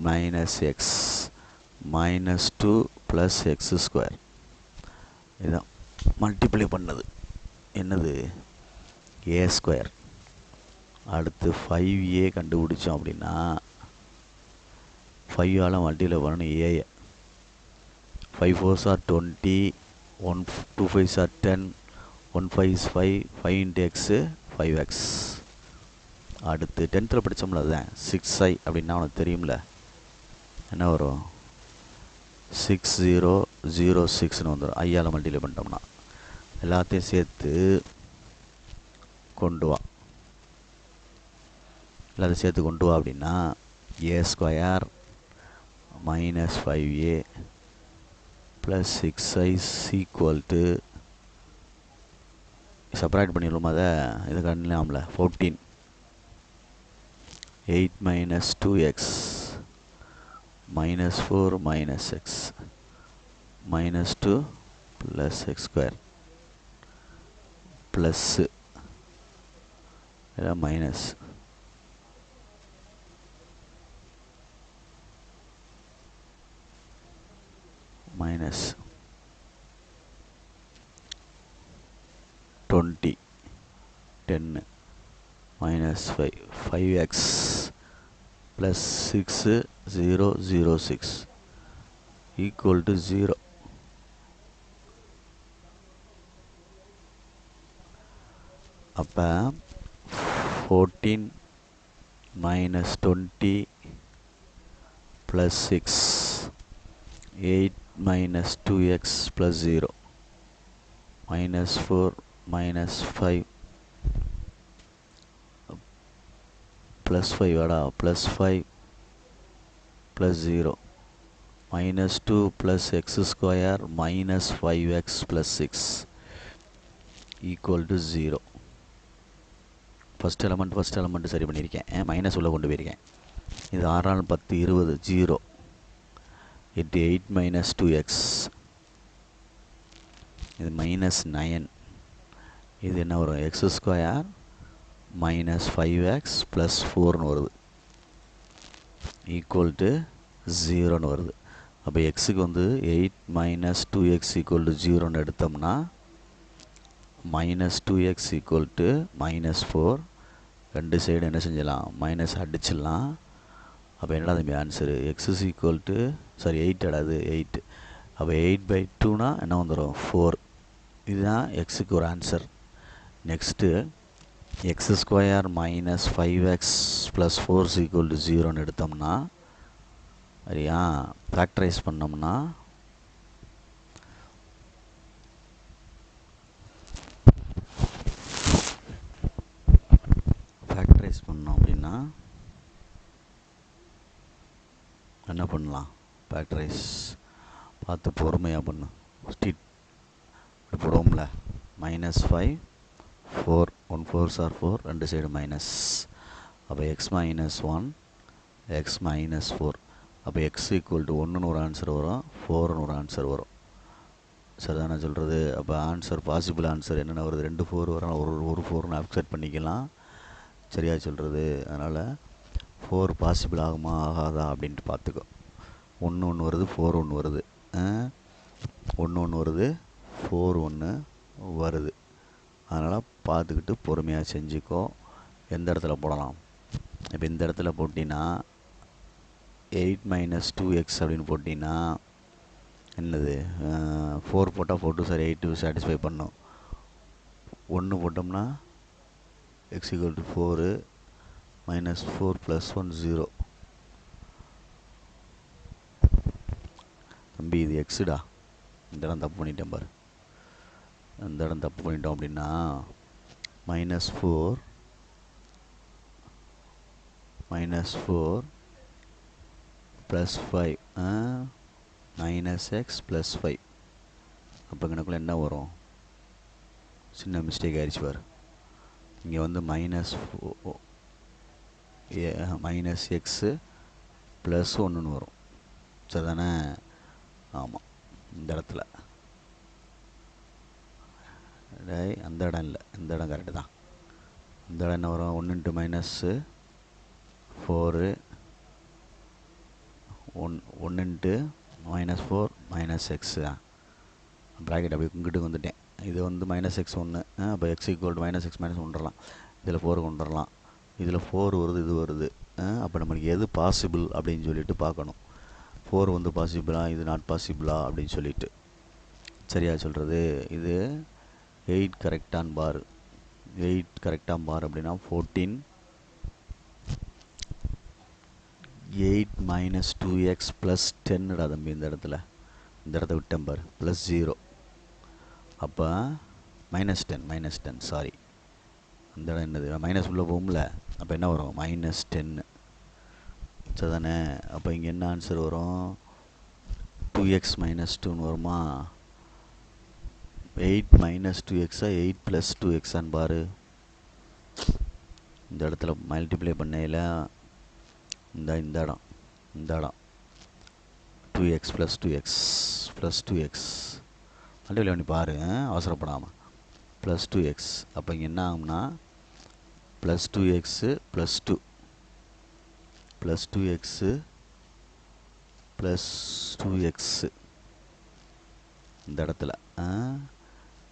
minus x minus 2 plus x square. இதுதான் மல்டிப்ளை பண்ணது என்னது? a square. அடுத்து 5a கண்டுபிடிச்சோம் அப்படின்னா 5ஆல் மல்டிப்ளை பண்ணணும் a. 5 4s are 20 1 2 5s are 10 1 5 is 5 5 into x 5x. அடுத்து 10th படித்தோம்ல, அதுதான் 6i அப்படின்னா உனக்கு தெரியும்ல, என்ன வரும் 6006ன்னு வந்துடும். ஐயால் மல்டிப்ளை பண்ணிட்டோம்னா எல்லாத்தையும் சேர்த்து கொண்டு வா. எல்லாத்தையும் சேர்த்து கொண்டு வா அப்படின்னா a² minus 5a plus 6i equal to separate பண்ணிடலாமா? அதை இது கண்ணலாம்ல 14 8 minus 2x minus 4 minus x minus 2 plus x square plus minus minus 20 10 minus 5x plus 6006 equal to 0. அப்போ 14 minus 20 plus 6 8 minus 2x plus 0 minus 4 minus 5 plus 5 plus 5 plus 0 minus 2 plus x square minus 5x plus 6 equal to 0. First element சரி பண்ணியிருக்கேன், மைனஸ் உள்ள கொண்டு போயிருக்கேன். இது 6 10 20 0 இன்ட்டு 8 minus 2x, இது மைனஸ் 9, இது என்ன வரும் x square minus 5x plus 4ன்னு வருது ஈக்குவல் டு 0ன்னு வருது. அப்போ எக்ஸுக்கு வந்து 8 minus 2x equal to 0ன்னு எடுத்தோம்னா minus 2x equal to minus 4, ரெண்டு சைடு என்ன செஞ்சலாம் மைனஸ் அடிச்சிடலாம். அப்போ என்னடா தம்பி answer x is equal to 8 அடாது 8. அப்போ 8/2னா என்ன வந்துடும் 4. இதுதான் எக்ஸுக்கு ஒரு answer. Next x square minus 5x plus 4 equal to 0ன்னு எடுத்தோம்னா சரியா, ஃபேக்டரைஸ் பண்ணோம்னா பண்ணோம் அப்படின்னா என்ன பண்ணலாம், ஃபேக்டரைஸ் பார்த்து பொறுமையாக பண்ணு. ஸ்ட்ரீட் போடுவோம்ல -5 4 1 4s are 4, ரெண்டு சைடு மைனஸ். அப்போ x minus 1 x minus 4. அப்போ x equal to 1ன்னு ஒரு ஆன்சர் வரும், 4ன்னு ஒரு ஆன்சர் வரும். சரிதானே சொல்கிறது? அப்போ ஆன்சர் பாசிபிள் ஆன்சர் என்னென்ன வருது, 2 4 வரும், ஒரு 4ன்னு அப்செட் பண்ணிக்கலாம். சரியா சொல்கிறது? அதனால் 4 பாசிபிள் ஆகுமா ஆகாதா அப்படின்ட்டு பார்த்துக்கோ. 1 வருது 4 வருது, 1 வருது 4 வருது. அதனால் பார்த்துக்கிட்டு பொறுமையாக செஞ்சுக்கோ. எந்த இடத்துல போடலாம், இப்போ இந்த இடத்துல போட்டிங்கன்னா 8 minus 2x அப்படின்னு போட்டிங்கன்னா என்னது 4 போட்டால் 4 2 8 சாட்டிஸ்ஃபை பண்ணும். 1 போட்டோம்னா x equal to 4 minus 4 plus 1 0. தம்பி இது எக்ஸுடா, இந்த இடம் தப்பு பண்ணிட்டேன் பாரு. இந்த இடம் தப்பு பண்ணிட்டோம் அப்படின்னா -4 plus 5 minus x plus 5. அப்போ கணக்குள்ள என்ன வரும், சின்ன மிஸ்டேக் ஆயிடுச்சு பாரு. இங்கே வந்து மைனஸ் எக்ஸு ப்ளஸ் 1ன்னு வரும். சரிதானே? ஆமாம், இந்த இடத்துல அந்த இடம் இல்லை, இந்த இடம் கரெக்டு தான். இந்த இடம் என்ன வரும், 1 × -4 1 × -4 - x. ப்ராக்கெட் அப்படி இங்கிட்டு வந்துட்டேன். இது வந்து -x1, அப்போ x equal to -x - 1 இதில் 4 கொண்டு வரலாம். இதில் 4 வருது, இது வருது. அப்போ நம்மளுக்கு எது பாசிபிள் அப்படின்னு சொல்லிட்டு பார்க்கணும். 4 வந்து பாசிபிளா, இது நாட் பாசிபிளா அப்படின்னு சொல்லிட்டு. சரியா சொல்கிறது? இது 8 கரெக்டான பார், 8 கரெக்டான பார் அப்படின்னா 14 8 மைனஸ் 2x ப்ளஸ் 10டா தம்பி. இந்த இடத்த விட்டேன் பாரு, ப்ளஸ் 0. அப்போ -10 சாரி, இந்த இடம் என்னது, மைனஸ் உள்ளே போகும்ல. அப்போ என்ன வரும், -10 சரிதானே. அப்போ இங்கே என்ன ஆன்சர் வரும், 2x மைனஸ் 2ன்னு வருமா. 8 மைனஸ் 2x 8 ப்ளஸ் 2xன்னு பாரு. இந்த இடத்துல மல்டிப்ளை பண்ணையில் இந்த இடம் 2x ப்ளஸ் 2x மல்டிப்ளை பண்ணி பாரு, அவசரப்படாமல். ப்ளஸ் 2x, அப்போ இங்கே என்ன ஆகும்னா plus 2x plus 2 plus 2x plus 2x இந்த இடத்துல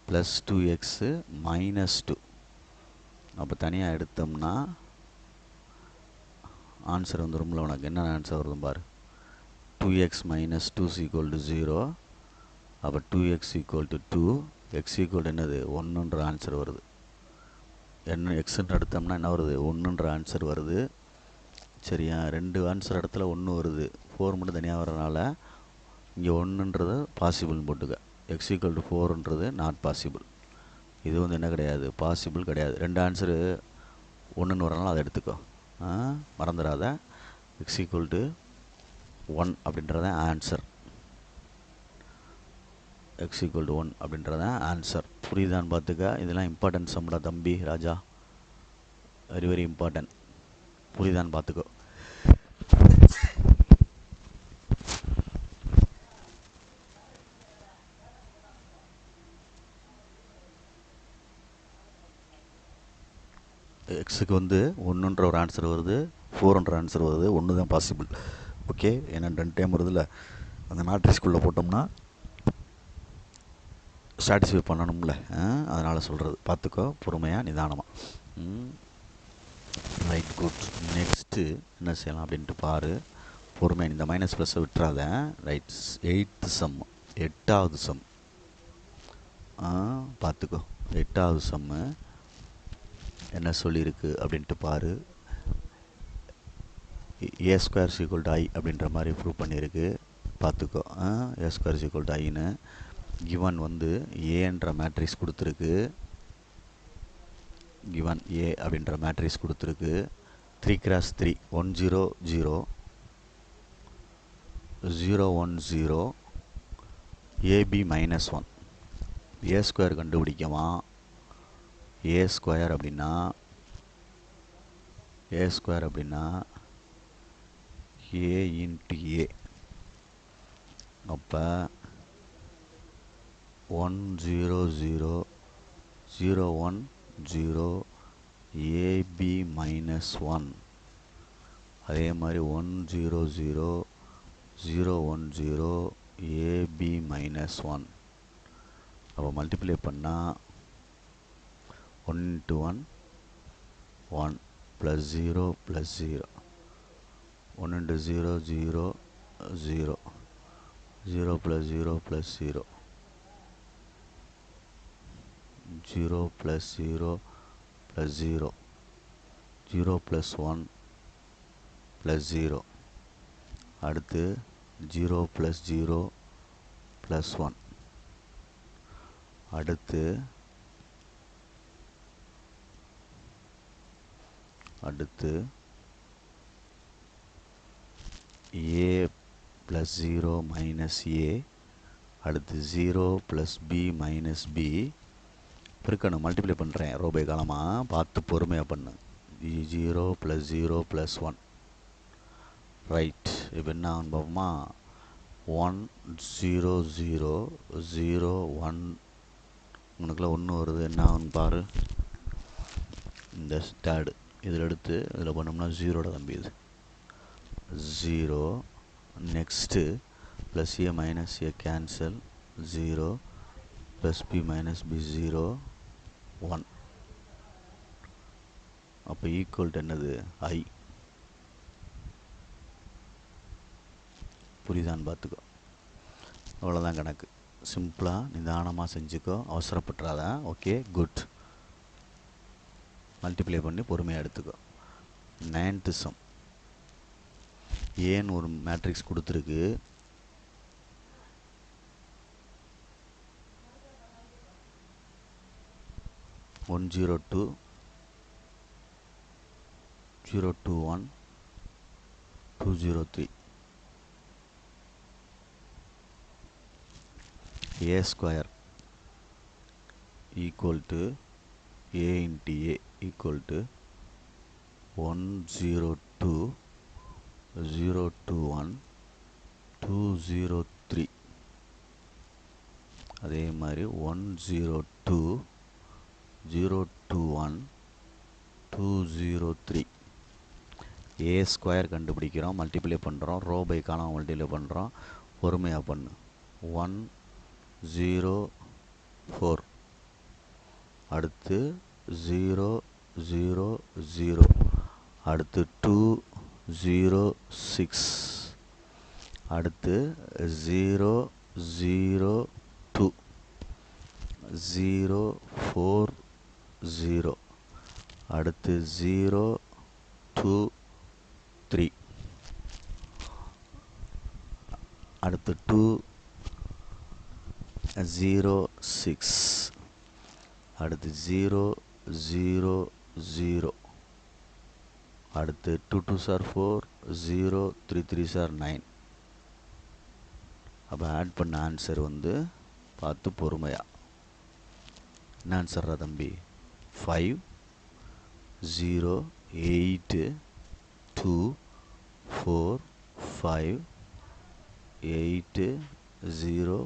ப்ளஸ் 2x மைனஸ் 2. அப்போ தனியாக எடுத்தோம்னா ஆன்சர் வந்துடும்ல. உனக்கு என்ன ஆன்சர் வருதும் பாரு, 2x மைனஸ் 2 ஈக்குவல் டு 0. அப்போ 2x equal to 2, x equal என்னது 1ன்ற ஆன்சர் வருது. என்ன எக்ஸ்ன்னு எடுத்தோம்னா என்ன வருது, 1ன்ற ஆன்சர் வருது. சரியா, 2 ஆன்சர் இடத்துல 1 வருது, 4 மட்டும் தனியாக வரனால இங்கே 1ன்றது பாசிபிள்னு போட்டுக்க. எக்ஸ் ஈக்குவல் டு 4ன்றது நாட் பாசிபிள். இது வந்து என்ன கிடையாது, பாசிபிள் கிடையாது. 2 ஆன்சரு 1ன்னு வரனால அதை எடுத்துக்கோ, மறந்துடாத. எக்ஸ் ஈக்குவல் டு 1 அப்படின்றத ஆன்சர், எக்ஸ் ஈக்குவல் டு 1 அப்படின்றத ஆன்சர். புரியுதான்னு பார்த்துக்க. இதெல்லாம் இம்பார்ட்டன்ட் சம்டா தம்பி ராஜா, வெரி வெரி இம்பார்ட்டன்ட். புரியுதான்னு பார்த்துக்கோ. எக்ஸுக்கு வந்து 1ன்ற ஒரு ஆன்சர் வருது, 4ன்ற ஆன்சர் வருது, 1 தான் பாசிபிள். ஓகே, ஏன்னா 2 டைம் வருதுல்ல, அந்த மேட்ரிக்ஸ்குள்ளே போட்டோம்னா சாட்டிஸ்ஃபை பண்ணணும்ல, அதனால் சொல்கிறது. பார்த்துக்கோ பொறுமையாக நிதானமாக. Right, good. நெக்ஸ்ட்டு என்ன செய்யலாம் அப்படின்ட்டு பாரு, பொறுமையாக. இந்த மைனஸ் ப்ளஸ்ஸை விட்டுறாத. ரைட், 8th சம், 8வது சம் பார்த்துக்கோ. 8வது சம்மு என்ன சொல்லியிருக்கு அப்படின்ட்டு பாரு. a square equal to i அப்படின்ற மாதிரி ப்ரூவ் பண்ணியிருக்கு. பார்த்துக்கோ, a ஸ்கொயர் ஈக்குவல் டு iன்னு கிவன் வந்து ஏன்ற மேட்ரிக்ஸ் கொடுத்துருக்கு. கிவன் ஏ அப்படின்ற மேட்ரிக்ஸ் கொடுத்துருக்கு. 3x3 1 0 0 0 1 0 ab minus 1. ஏ ஸ்கொயர் கண்டுபிடிக்கவா. ஏ ஸ்கொயர் அப்படின்னா ஏ இன்ட்டு ஏ. அப்போ 1 0 0 0 1 0 ab மைனஸ் 1. அதே மாதிரி 1 0 0 0 1 0 ab மைனஸ் 1. அப்போ மல்டிப்ளை பண்ணால் 1 into 1 1 plus 0 plus 0 1 into 0 0 0 0 plus 0 plus 0 0 plus 0 plus 0 0 plus 1 plus 0. அடுத்து 0 plus 0 plus 1. அடுத்து a plus 0 minus a. அடுத்து 0 plus b minus b. பெருக்கணும், மல்டிப்ளை பண்ணுறேன் ரோ பை காலமாக, பார்த்து பொறுமையாக பண்ணு. 0 plus 0 plus 1. ரைட், இப்போ என்ன ஆகும் பார்ப்போமா. 1 0 0 0 1 உனக்குலாம் 1 வருது, என்ன ஆகுன்னு பாரு. இந்த ஸ்டாடு இதில் எடுத்து இதில் பண்ணோம்னா 0 தம்பி, இது 0. Next plus A minus A cancel, 0 plus B minus B 0 1. அப்போ ஈக்குவல் டு என்னது, ஐ. புரியுதான்னு பார்த்துக்கோ. அவ்வளோதான் கணக்கு. சிம்பிளாக நிதானமாக செஞ்சுக்கோ, அவசரப்பட்டுறாத. Okay, good. மல்டிப்ளை பண்ணி பொறுமையாக எடுத்துக்கோ. 9th சம் ஏன்னு ஒரு மேட்ரிக்ஸ் கொடுத்துருக்கு. One 0 2 0 2 1 2 0 3 a square equal to a into a equal to 1 0 2 0 2 1 2 0 3. அதே மாதிரி 1 0 2 0 2 1 2 0 3. ஏ ஸ்கொயர் கண்டுபிடிக்கிறோம், மல்டிப்ளை பண்ணுறோம், ரோ பை காலம் மல்டிப்ளை பண்ணுறோம். பொறுமையாக பண்ணு. 1 0 4, அடுத்து 0 0 0, அடுத்து 2 0 6, அடுத்து 0 0 2, 0 4 0, அடுத்து 0 2 3, அடுத்து 2 0 6, அடுத்து 0 0 0, அடுத்து 2 2s are 4, 0 3 3s are 9. அப்போ ஆட் பண்ண ஆன்சர் வந்து பார்த்து பொறுமையா. என்ன ஆன்சர்ரா தம்பி? 5 0 8 2 4 5 8 0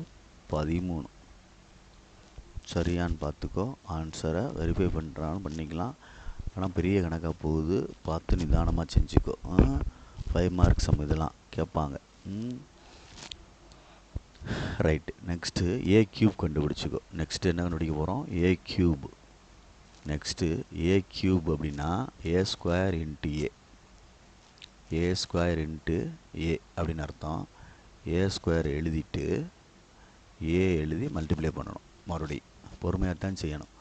13. சரியான்னு பார்த்துக்கோ. ஆன்சரை வெரிஃபை பண்ணுறான்னு பண்ணிக்கலாம். ஆனால் பெரிய கணக்காக போகுது, பார்த்து நிதானமாக செஞ்சுக்கோ. 5 மார்க்ஸ் சம் இதெல்லாம் கேட்பாங்க. ரைட்டு. நெக்ஸ்ட்டு ஏ க்யூப் கண்டுபிடிச்சிக்கோ. நெக்ஸ்ட்டு என்ன கண்டுபிடிக்க போகிறோம்? ஏ க்யூப். நெக்ஸ்ட்டு ஏ க்யூப் அப்படின்னா ஏ ஸ்கொயர் இன்ட்டு ஏ. ஏ ஸ்கொயர் இன்ட்டு ஏ அப்படின்னு அர்த்தம். ஏ ஸ்கொயர் எழுதிட்டு ஏ எழுதி மல்டிப்ளை பண்ணணும். மறுபடியும் பொறுமையாக தான் செய்யணும்.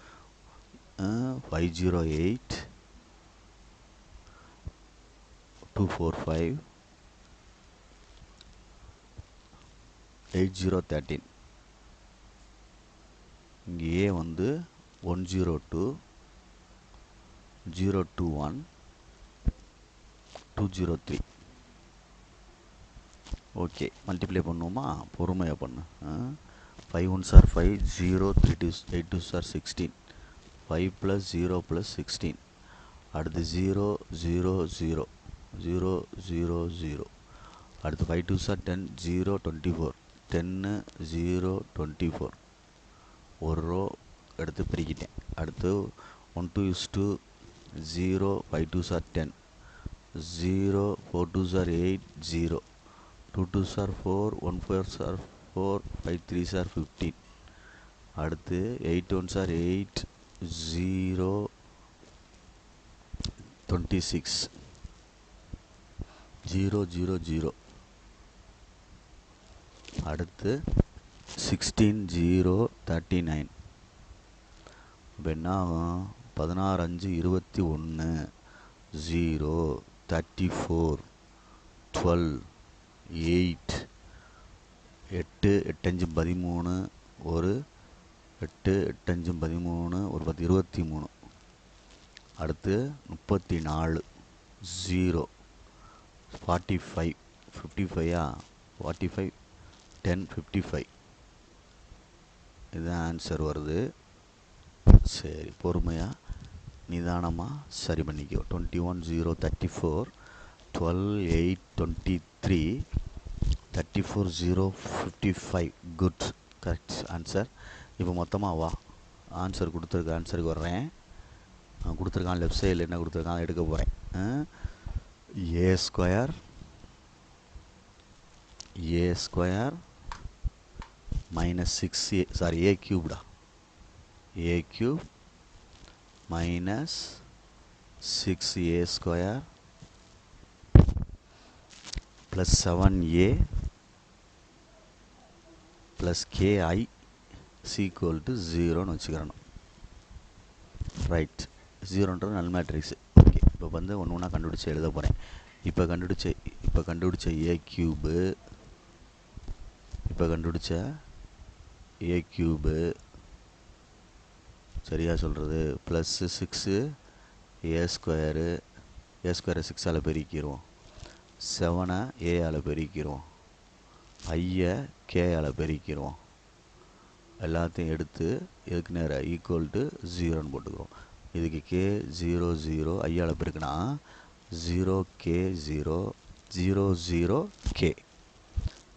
508 245 8013. இங்கே ஏ வந்து 102 021 203. ஓகே, மல்டிப்ளை பண்ணுவோமா? பொறுமையாக பண்ணு. 5 1s are 5, 0 3 2 8 2s are 16, 5 plus 0 plus 16, அடுத்து 0 0 0 0 0 0, அடுத்து 5 2s are 10, 0 24, 10 0 24. ஒரு ரோ எடுத்து பிரிக்கிட்டேன். அடுத்து 1 2 is 2, 0 5 2s are 10, 0 4 2s are 8, 0 2 2s are 4, 1 4s are 4, 5 3s are 15. அடுத்து 8 1s are 8, 0 26, 0 0 0. அடுத்து 16 0 39. இப்போ என்ன ஆகும்? 16 5 21, 0 34, 12 8 8 8 5 13, ஒரு 8 8 5 13, ஒரு 10 23. அடுத்து 34 0 45 55 45 10 55. இதுதான் ஆன்சர் வருது. சரி, பொறுமையாக நிதானமாக சரி பண்ணிக்கோ. 21 0 34, 12 8 23, 34 0 55. Good, correct answer. இப்போ மொத்தமாக வா, ஆன்சர் கொடுத்துருக்க ஆன்சருக்கு வர்றேன். கொடுத்துருக்கான் லெஃப்ட் சைடில் என்ன கொடுத்துருக்கான் எடுக்க போகிறேன். A square minus 6a, sorry A க்யூப்டா, A cube minus 6a square plus 7a plus KI equal to 0ன்னு வச்சுக்கிறணும். ரைட், 0ன்றது நல் மேட்ரிக்ஸு. ஓகே, இப்போ வந்து ஒன்று ஒன்றா கண்டுபிடிச்சி எழுத போகிறேன். இப்போ இப்போ கண்டுபிடிச்ச ஏ க்யூபு, இப்போ கண்டுபிடிச்ச ஏ க்யூபு சரியா சொல்கிறது ப்ளஸ்ஸு 6 ஏ ஸ்கொயரு, ஏ ஸ்கொயரை 6ஆல் பெருக்கிடுவோம், 7 ஏஆல் பெருக்கிடுவோம், ஐயை கேஆல் பெருக்கிடுவோம், எல்லாத்தையும் எடுத்து எதுக்கு நேரம் ஈக்குவல் டு 0ன்னு போட்டுக்கிறோம். இதுக்கு கே 0 0 ஐயால் பெருக்குனா 0 கே 0 0 0 கே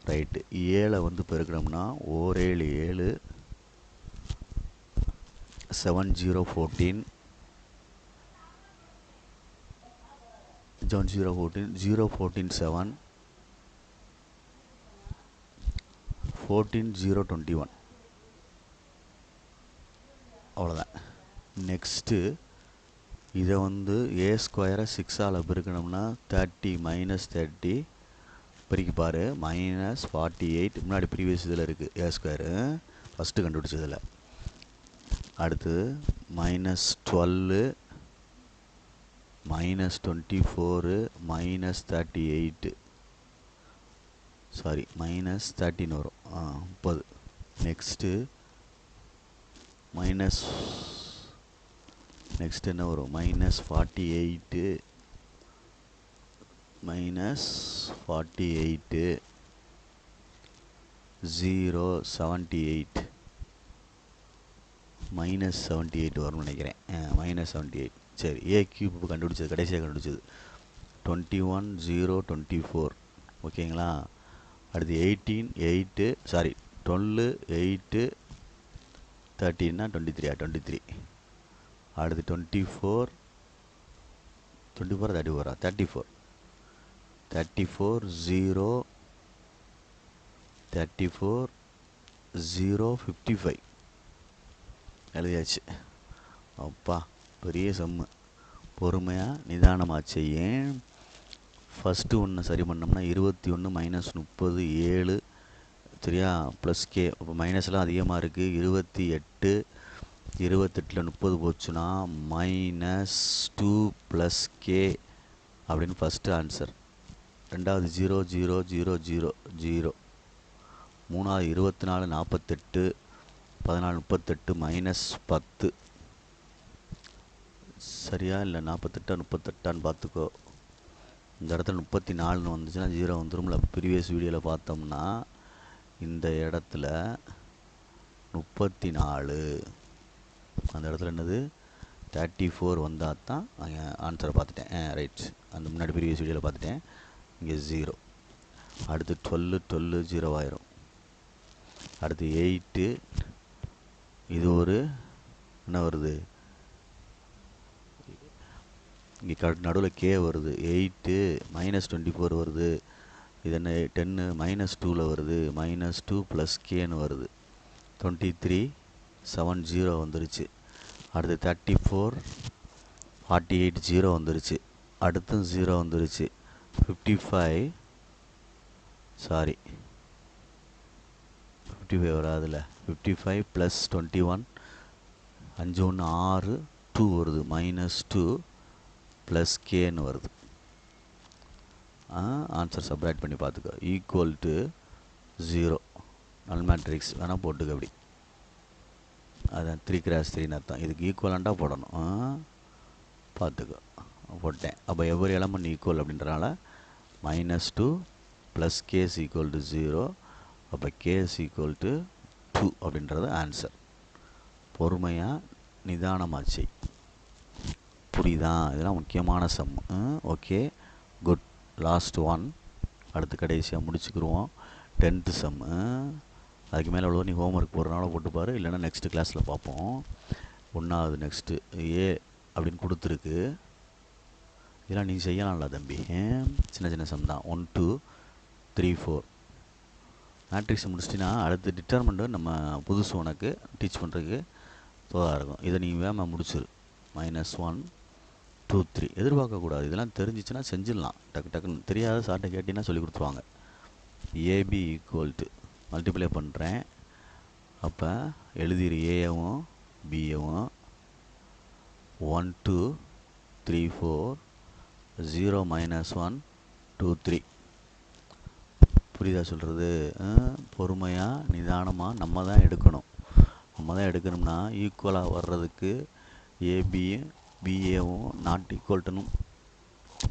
ரைட்டு. 7 வந்து பெருக்கணும்னா 1 7 7 7 0 14 7 0 14 0 14 7 14 0 21 அவ்வளோதான். நெக்ஸ்ட்டு இதை வந்து ஏ ஸ்கொயரை 6ஆல் பெருக்கணும்னா 30 -30 பெருக்கி பாரு -48 முன்னாடி ப்ரீவியஸ் இதில் இருக்குது ஏ ஸ்கொயரு ஃபஸ்ட்டு கண்டுபிடிச்சதில். அடுத்து -12 -24 -38 சாரி -13 வரும் 30. நெக்ஸ்ட்டு நெக்ஸ்ட் என்ன வரும் -48 -48 0 78 -78 வரும்னு நினைக்கிறேன். -78 சரி. ஏ க்யூப் கண்டுபிடிச்சது கடைசியாக கண்டுபிடிச்சது 21 0 24 ஓகேங்களா. அடுத்து 18 8 சாரி 12 8 13னா 23 அடுத்து 24 34 0 34 0 55 எழுதியாச்சு. அப்பா பெரிய சம்மு. பொறுமையாக நிதானமாக செய்யேன். ஃபஸ்ட்டு ஒன்று சரி பண்ணோம்னா 21 -30 7 சரியா ப்ளஸ் கே. இப்போ மைனஸ்லாம் அதிகமாக இருக்குது. 28 28ல் 30 போச்சுன்னா -2 ப்ளஸ் கே அப்படின்னு ஃபஸ்ட்டு ஆன்சர். ரெண்டாவது 0 0 0 0 0. மூணாவது 24 48 14 38 -10 சரியா இல்லை 48 38 பார்த்துக்கோ. இந்த இடத்துல 34ன்னு வந்துச்சுன்னா 0 வந்துரும்ல. ப்ரீவியஸ் வீடியோவில் பார்த்தோம்னா இந்த இடத்துல 34 அந்த இடத்துல என்னது 34 வந்தால் தான் ஆன்சரை பார்த்துட்டேன். ரைட். அந்த முன்னாடி ப்ரீவியஸ் வீடியோவில் பார்த்துட்டேன். இங்கே 0. அடுத்து 12 12 0 ஆயிரும். அடுத்து 8 இது ஒரு என்ன வருது இங்கே நடுவில் கே வருது. 8 -24 வருது. இது என்ன 10 -2ல் வருது. -2 ப்ளஸ் கேன்னு வருது. 23 7 0 வந்துருச்சு. அடுத்து 34 48 0 வந்துருச்சு. அடுத்தும் 0 வந்துருச்சு. 55 சாரி 55 வராதுல்ல. 55 ப்ளஸ் 21 5 1 6 2 வருது. -2 ப்ளஸ் கேன்னு வருது. ஆன்சர் சப்ராக்ட் பண்ணி பார்த்துக்கோ. ஈக்குவல் டு 0 நல் மேட்ரிக்ஸ் வேணால் போட்டுக்க. அப்படி அதான் 3x3ன்னு அர்த்தம். இதுக்கு ஈக்குவலண்ட்டாக போடணும். பார்த்துக்கோ போட்டேன். அப்போ எவ்வரி எலமெண்ட் ஈக்குவல் அப்படின்றனால -2 ப்ளஸ் கேஸ் ஈக்குவல் டு 0. அப்போ கேஸ் ஈக்குவல் டு 2 அப்படின்றது ஆன்சர். பொறுமையாக நிதானமாக செய். புரியுதா? இதெல்லாம் முக்கியமான sum. Okay good. Last one. அடுத்து கடைசியாக முடிச்சுக்கிடுவோம். 10th some. அதுக்கு மேலே எவ்வளோ நீ ஹோம்ஒர்க் போடுறனால போட்டுப்பார். இல்லைன்னா நெக்ஸ்ட்டு கிளாஸில் பார்ப்போம். ஒன்றாவது நெக்ஸ்ட்டு ஏ அப்படின்னு கொடுத்துருக்கு. இதெல்லாம் நீங்கள் செய்யலாம்ல தம்பி. சின்ன சின்ன சம் தான். 1 2 3 4 மேட்ரிக்ஸ் முடிச்சிட்டின்னா அடுத்து டிட்டர்மெண்ட்டு நம்ம புதுசு உனக்கு டீச் பண்ணுறதுக்கு தோதாக இருக்கும். இதை நீ வேகமாக முடிச்சிரு. -1 2 3 எதிர்பார்க்கக்கூடாது. இதெல்லாம் தெரிஞ்சிச்சுன்னா செஞ்சிடலாம். டக்கு டக்குன்னு. தெரியாத சார்ட்டை கேட்டிங்கன்னா சொல்லி கொடுத்துருவாங்க. ஏபி ஈக்குவல் டு மல்டிப்ளை பண்ணுறேன். அப்போ எழுதிரு ஏவும் பிஏவும் 1 2 3 4 0 -1 2 3 புரியுதா சொல்கிறது? பொறுமையாக நிதானமாக நம்ம தான் எடுக்கணும். நம்ம தான் எடுக்கணும்னா ஈக்குவலாக வர்றதுக்கு ஏபியும் பிஏவும் நாட் ஈக்குவல்ட்டுனும்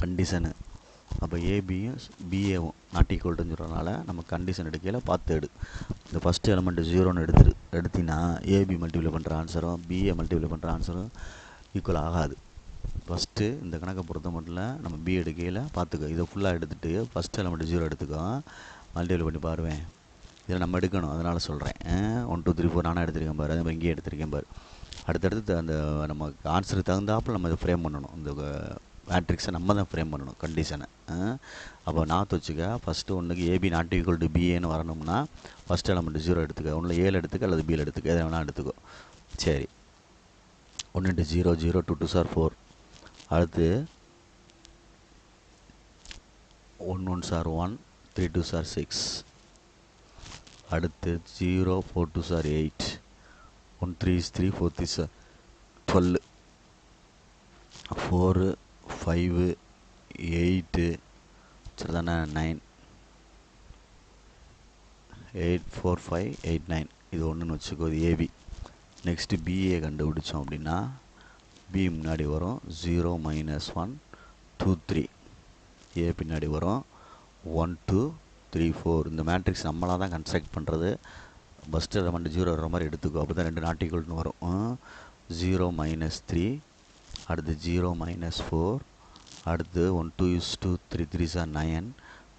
கண்டிஷனு. அப்போ ஏபியும் பிஏவும் நாட் ஈக்குவல்ட்டுன்னு சொல்கிறனால நம்ம கண்டிஷன் எடுக்கையில் பார்த்து எடு. இந்த ஃபஸ்ட்டு எலமெண்ட்டு 0ன்னு எடுத்தினா ஏபி மல்டிப்ளை பண்ணுற ஆன்சரும் பிஏ மல்டிப்ளை பண்ணுற ஆன்சரும் ஈக்குவல் ஆகாது. ஃபஸ்ட்டு இந்த கணக்கை பொறுத்த மட்டும் நம்ம பி எடுக்கையில் பார்த்துக்கோ. இதை ஃபுல்லாக எடுத்துகிட்டு ஃபஸ்ட்டு எலமெண்ட்டு 0 எடுத்துக்கோ, மல்டிப்ளை பண்ணி பாருவேன். இதில் நம்ம எடுக்கணும், அதனால் சொல்கிறேன். 1 2 3 4 நானாக எடுத்திருக்கேன் பாரு, அதே மாதிரி இங்கேயே எடுத்திருக்கேன் பாரு. அடுத்தடுத்து அந்த நம்ம ஆன்சருக்கு தகுந்தாப்பில் நம்ம இதை ஃப்ரேம் பண்ணணும். இந்த மேட்ரிக்ஸை நம்ம தான் ஃப்ரேம் பண்ணணும் கண்டிஷனை. அப்போ நாற்று வச்சுக்க, ஃபஸ்ட்டு ஒன்றுக்கு ஏபி நாட் ஈக்குவல் டு பிஏன்னு வரணும்னா ஃபஸ்ட் எலமெண்ட் 0 எடுத்துக்க. ஒன்றில் ஏழு எடுத்துக்க அல்லது பியில் எடுத்துக்க, எதை வேணால் எடுத்துக்கோ. சரி, 1 × 0 0, 2 2s are 4. அடுத்து 1 1s are 1, 3 2s are 6. அடுத்து 0 4 2s are 8, 1 3 is 3, 4 3s are 12, 4 5 8 சரிதானே 9, 8 4 5 8 9. இது ஒன்றுன்னு வச்சுக்கோ, இது ஏபி. நெக்ஸ்ட்டு பிஏ கண்டுபிடிச்சோம் அப்படின்னா பி முன்னாடி வரும் 0 -1 2 3. ஏ பின்னாடி வரும் 1 2 3 4. இந்த மேட்ரிக்ஸ் நம்மளாக தான் கன்ஸ்ட்ரக்ட் பண்ணுறது. ஃபஸ்ட்டு எலமெண்ட் 0 வர மாதிரி எடுத்துக்கோ, அப்போ தான் 2 நாட் ஈக்குவல்னு வரும். 0 -3, அடுத்து 0 -4, அடுத்து 1 2 is 2, 3 3s are 9,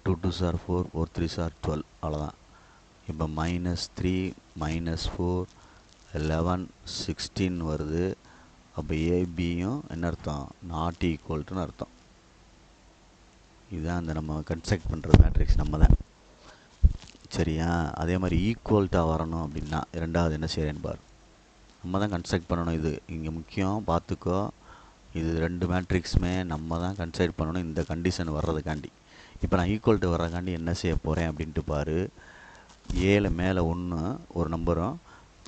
2 2s are 4, 4 3s are 12. அவ்வளோதான். இப்போ -3 -4 11 16 வருது. அப்போ ஏபியும் என்ன அர்த்தம்? நாட் ஈக்குவல்ட்டுன்னு அர்த்தம். இதுதான் அந்த நம்ம கன்ஸ்ட்ரக்ட் பண்ணுறது மேட்ரிக்ஸ் நம்ம தான். சரியா? அதே மாதிரி ஈக்குவல்ட்டாக வரணும் அப்படின்னா ரெண்டாவது என்ன செய்கிறேன்னு பாரு, நம்ம தான் கன்ஸ்ட்ரக்ட் பண்ணணும். இது இங்கே முக்கியம், பார்த்துக்கோ. இது 2 மேட்ரிக்ஸுமே நம்ம தான் கன்ஸ்ட்ரக்ட் பண்ணணும் இந்த கண்டிஷன் வர்றதுக்காண்டி. இப்போ நான் ஈக்குவல்ட்டு வர்றதுக்காண்டி என்ன செய்ய போகிறேன் அப்படின்ட்டு பாரு. ஏல மேலே 1 ஒரு நம்பரும்,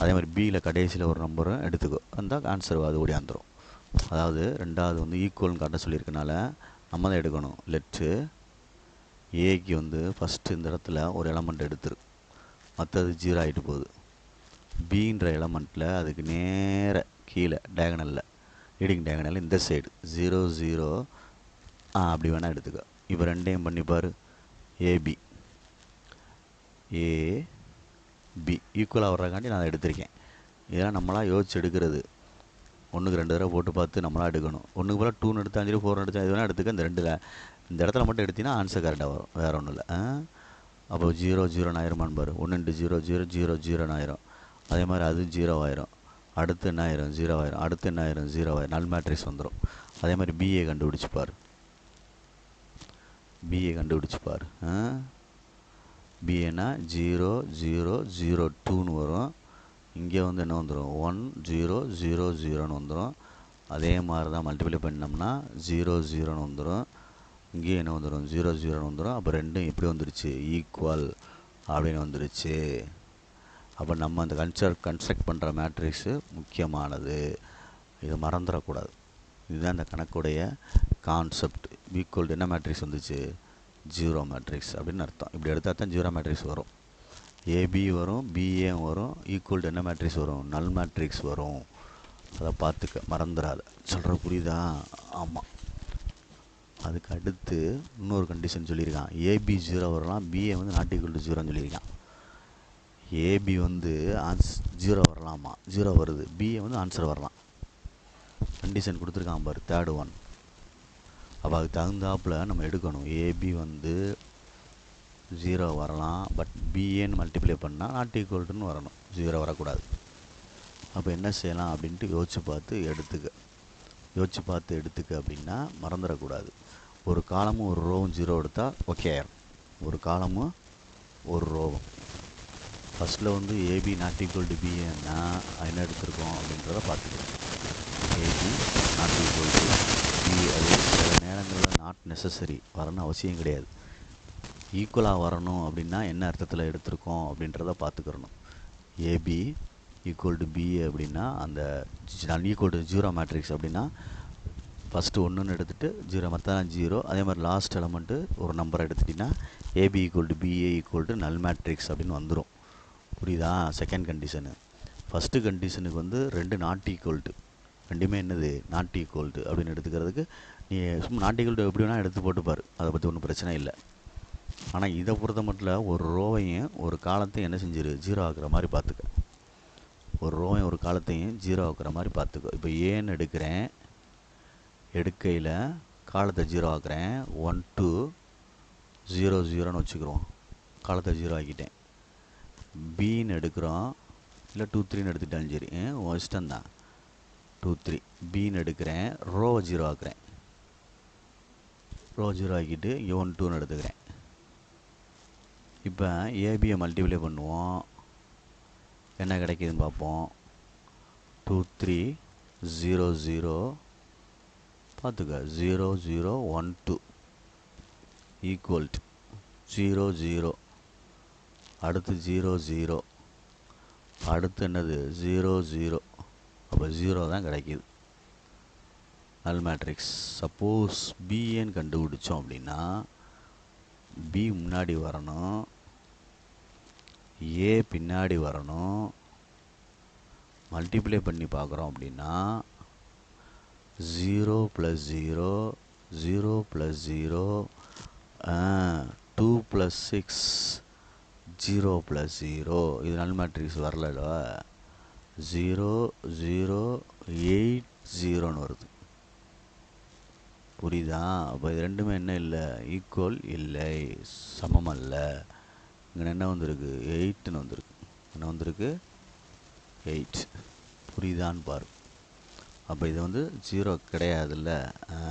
அதே மாதிரி பியில் கடைசியில் ஒரு நம்பரும் எடுத்துக்கோ. அந்த ஆன்சர் அது ஓடியாந்துடும். அதாவது ரெண்டாவது வந்து ஈக்குவல்னு காட்ட சொல்லியிருக்கனால நம்ம தான் எடுக்கணும். லெட்டு ஏக்கு வந்து ஃபஸ்ட்டு இந்த இடத்துல ஒரு எலமெண்ட் எடுத்துரு, மற்றது 0 ஆகிட்டு போகுது. பின்ற எலமெண்ட்டில் அதுக்கு நேர கீழே டயகனலில் லீடிங் டயகனல் இந்த சைடு 0 0 அப்படி வேணால் எடுத்துக்கோ. இப்போ ரெண்டையும் பண்ணிப்பார். ஏபி ஏபி ஈக்குவலாக வர்றதுக்காண்டி நான் அதை எடுத்திருக்கேன். இதெல்லாம் நம்மளாக யோசிச்சு எடுக்கிறது. 1க்கு 2 தடவை போட்டு பார்த்து நம்மளாக எடுக்கணும். 1க்கு போல் 2 எடுத்தாலும் சரி 4 எடுத்தாலும் இது வேணால் எடுத்துக்க. இந்த இடத்துல மட்டும் எடுத்திங்கன்னா ஆன்சர் கரெக்டாக வரும், வேறு ஒன்றும் இல்லை. அப்போ 0 0 ஆயிருமான்னு பாரு. 1 × 0 0 0 0 ஆயிரும். அதே மாதிரி அது 0 ஆயிரும். அடுத்து என்ன ஆயிரும்? 0 ஆயிரும். அடுத்து என்ன ஆயிரும்? 0 ஆயிரும். நல் மேட்ரிக்ஸ் வந்துடும். அதே மாதிரி பிஏ கண்டுபிடிச்சிப்பார். பிஏ கண்டுபிடிச்சிப்பார். பிஏனா 0 0 0 2ன்னு வரும். இங்கே வந்து என்ன வந்துடும்? 1 0 0 0ன்னு வந்துடும். அதே மாதிரி தான் மல்டிப்ளை பண்ணோம்னா 0 0ன்னு வந்துடும். இங்கேயும் என்ன வந்துடும்? 0 0ன்னு வந்துடும். அப்போ ரெண்டும் எப்படி வந்துருச்சு? ஈக்குவல் அப்படின்னு வந்துருச்சு. அப்போ நம்ம அந்த கன்ஸ்ட்ரக்ட் பண்ணுற மேட்ரிக்ஸு முக்கியமானது, இதை மறந்துடக்கூடாது. இதுதான் இந்த கணக்குடைய கான்செப்ட். ஈக்குவல் என்ன மேட்ரிக்ஸ் வந்துச்சு? 0 மேட்ரிக்ஸ் அப்படின்னு அர்த்தம். இப்படி எடுத்தால் தான் 0 மேட்ரிக்ஸ் வரும். ஏபி வரும், பிஏ வரும். ஈக்குவல் என்ன மேட்ரிக்ஸ் வரும்? நல் மேட்ரிக்ஸ் வரும். அதை பார்த்துக்க, மறந்துடாத. சொல்கிற புரியுதா? ஆமாம். அதுக்கு அடுத்து இன்னொரு கண்டிஷன் சொல்லியிருக்கான். ஏபி 0 வரலாம், பிஏ வந்து நாட் ஈக்குவல் டு 0ன்னு சொல்லியிருக்கான். ஏபி வந்து 0 வரலாமா? 0 வருது. பிஏ வந்து ஆன்சர் வரலாம். கண்டிஷன் கொடுத்துருக்கான் பாரு, தேர்டு ஒன். அப்போ அதுக்கு தகுந்தாப்பில் நம்ம எடுக்கணும். ஏபி வந்து 0 வரலாம், பட் பிஏன்னு மல்டிப்ளை பண்ணால் நாட் ஈக்குவல்ட்டுன்னு வரணும், 0 வரக்கூடாது. அப்போ என்ன செய்யலாம் அப்படின்ட்டு யோசிச்சு பார்த்து எடுத்துக்க அப்படின்னா மறந்துடக்கூடாது. ஒரு காலமும் ஒரு ரோவும் 0 எடுத்தால் ஓகே ஆயிரும். ஒரு காலமும் ஒரு ரோவும். ஃபஸ்ட்டில் வந்து ஏபி நாட் ஈக்குவல் டு பிஏன்னா என்ன எடுத்திருக்கோம் அப்படின்றத பார்த்துக்கலாம். AB not equal to B. அது சில நேரங்களில் நாட் நெசசரி, வரணும் அவசியம் கிடையாது. ஈக்குவலாக வரணும் அப்படின்னா என்ன அர்த்தத்தில் எடுத்திருக்கோம் அப்படின்றத பார்த்துக்கிறணும். ஏபி ஈக்குவல் டு பிஏ அப்படின்னா அந்த ஈக்குவல் டு 0 மேட்ரிக்ஸ் அப்படின்னா ஃபஸ்ட்டு ஒன்றுன்னு எடுத்துகிட்டு ஜீரோ மற்றெல்லாம் ஜீரோ. அதே மாதிரி லாஸ்ட் எலமெண்ட்டு ஒரு நம்பரை எடுத்துட்டிங்கன்னா AB equal to BA equal to null matrix அப்படின்னு வந்துடும். புரியுதா? Second condition. ஃபஸ்ட்டு கண்டிஷனுக்கு வந்து ரெண்டு நாட் ஈக்குவல் டு, ரெண்டுமே என்னது நாட் ஈக்குவல் டு அப்படின்னு எடுத்துக்கிறதுக்கு நீ சும்மா நாட் ஈக்குவல் டு எப்படி வேணால் எடுத்து போட்டுப்பார், அதை பற்றி ஒன்றும் பிரச்சனை இல்லை. ஆனால் இதை பொறுத்த மட்டும் ஒரு ரோவையும் ஒரு காலத்தையும் என்ன செஞ்சிரு, ஜீரோ ஆக்குற மாதிரி பார்த்துக்க. ஒரு ரோவையும் ஒரு காலத்தையும் ஜீரோ ஆக்குற மாதிரி பார்த்துக்கோ. இப்போ ஏன்னு எடுக்கிறேன், எடுக்கையில் காலத்தை ஜீரோ ஆக்குறேன். 1 2 0 0ன்னு வச்சுக்கிறோம், காலத்தை ஜீரோ ஆக்கிட்டேன். பின்னு எடுக்கிறோம், இல்லை 2 3ன்னு எடுத்துட்டாலும் சரி, இஷ்டம்தான். 2 3 பின்னு எடுக்கிறேன், ரோவை ஜீரோ ஆக்குறேன். ரோ ஜீரோ ஆக்கிட்டு 1 2ன்னு எடுத்துக்கிறேன். இப்போ ஏபியை மல்டிப்ளை பண்ணுவோம், என்ன கிடைக்கிதுன்னு பார்ப்போம். 2 3 0 0 பார்த்துக்க, 0 0 1 2 ஈக்குவல் டு 0 0, அடுத்து 0 0, அடுத்து என்னது 0 0. அப்போ 0 தான் கிடைக்கிது, நல் மேட்ரிக்ஸ். சப்போஸ் பிஏன்னு கண்டுபிடிச்சோம் அப்படின்னா பி முன்னாடி வரணும், ஏ பின்னாடி வரணும். மல்டிப்ளை பண்ணி பார்க்குறோம் அப்படின்னா 0 + 0 0 + 0 2 + 6 0 + 0. இது நல் மேட்ரிக்ஸ் வரல, 0 0 8 0ன்னு வருது. புரியுதா? அப்போ இது ரெண்டுமே என்ன இல்லை, ஈக்குவல் இல்லை, சமம் அல்ல. இங்கே என்ன வந்திருக்கு, 8ன்னு வந்திருக்கு. என்ன வந்திருக்கு, 8. புரியுதான்னு பாரு. அப்போ இது வந்து 0 கிடையாதுல்ல,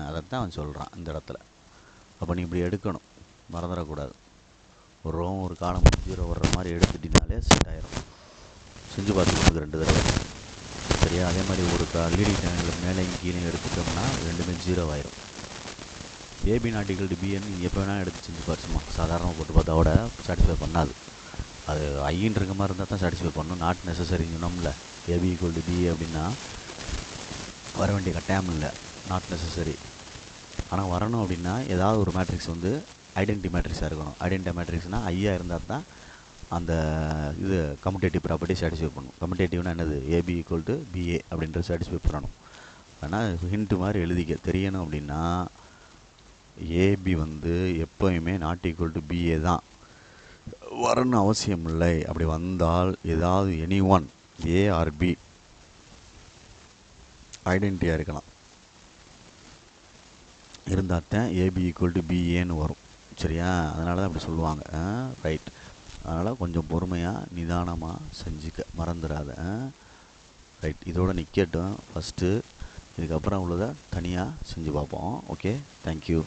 அதைத்தான் அவன் சொல்கிறான் இந்த இடத்துல. அப்போ நீ இப்படி எடுக்கணும், மறந்துடக்கூடாது. ஒரு ரோவும் ஒரு காலம் 0 வர்ற மாதிரி எடுத்துட்டினாலே செட் ஆயிரும். செஞ்சு பார்த்துக்கணும் 2 தடவை, சரியா? அதே மாதிரி ஒரு லீடிங் ட்ரையாங்கிள் மேலேயும் கீழே எடுத்துட்டோம்னா ரெண்டுமே 0 ஆயிரும். ஏபி நாட் ஈக்குவல் டு பின்னு நீங்கள் எப்போ வேணால் எடுத்து செஞ்சு பாருச்சுமா. சாதாரணமாக போட்டு பார்த்தாவோட சாட்டிஸ்ஃபை பண்ணாது. அது ஐன்னு இருக்க மாதிரி இருந்தால் தான் சாட்டிஸ்ஃபை பண்ணணும். நாட் நெசசரின்னு சொன்னோம்ல, ஏபி ஈக்குவல் டு பிஏ அப்படின்னா வர வேண்டிய கட்டாயம் இல்லை, நாட் நெசசரி. ஆனால் வரணும் அப்படின்னா ஏதாவது ஒரு மேட்ரிக்ஸ் வந்து ஐடென்டி மேட்ரிக்ஸாக இருக்கணும். ஐடென்டி மேட்ரிக்ஸ்னால் ஐயா இருந்தால் தான் அந்த இது கம்யூட்டேட்டிவ் ப்ராப்பர்ட்டி சாட்டிஸ்ஃபை பண்ணணும். கம்யூட்டேட்டிவ்னா என்னது, ஏபி ஈக்குவல் டு பிஏ அப்படின்றது சாட்டிஸ்ஃபை பண்ணணும். ஆனால் ஹிண்ட்டு மாதிரி எழுதிக்க தெரியணும். அப்படின்னா ஏபி வந்து எப்போயுமே நாட் ஈக்குவல் டு பிஏ தான் வரணும் அவசியம் இல்லை. அப்படி வந்தால் ஏதாவது any one A or B ஐடென்டிட்டியாக இருக்கலாம், இருந்தால் தான் ஏபி ஈக்குவல் டு பிஏன்னு வரும். சரியா? அதனால தான் அப்படி சொல்லுவாங்க. ரைட். அதனால் கொஞ்சம் பொறுமையாக நிதானமாக செஞ்சுக்க, மறந்துடாத. ரைட். இதோட நிற்கட்டும் ஃபஸ்ட்டு. இதுக்கப்புறம் உள்ளதை தனியாக செஞ்சு பார்ப்போம். Okay, thank you.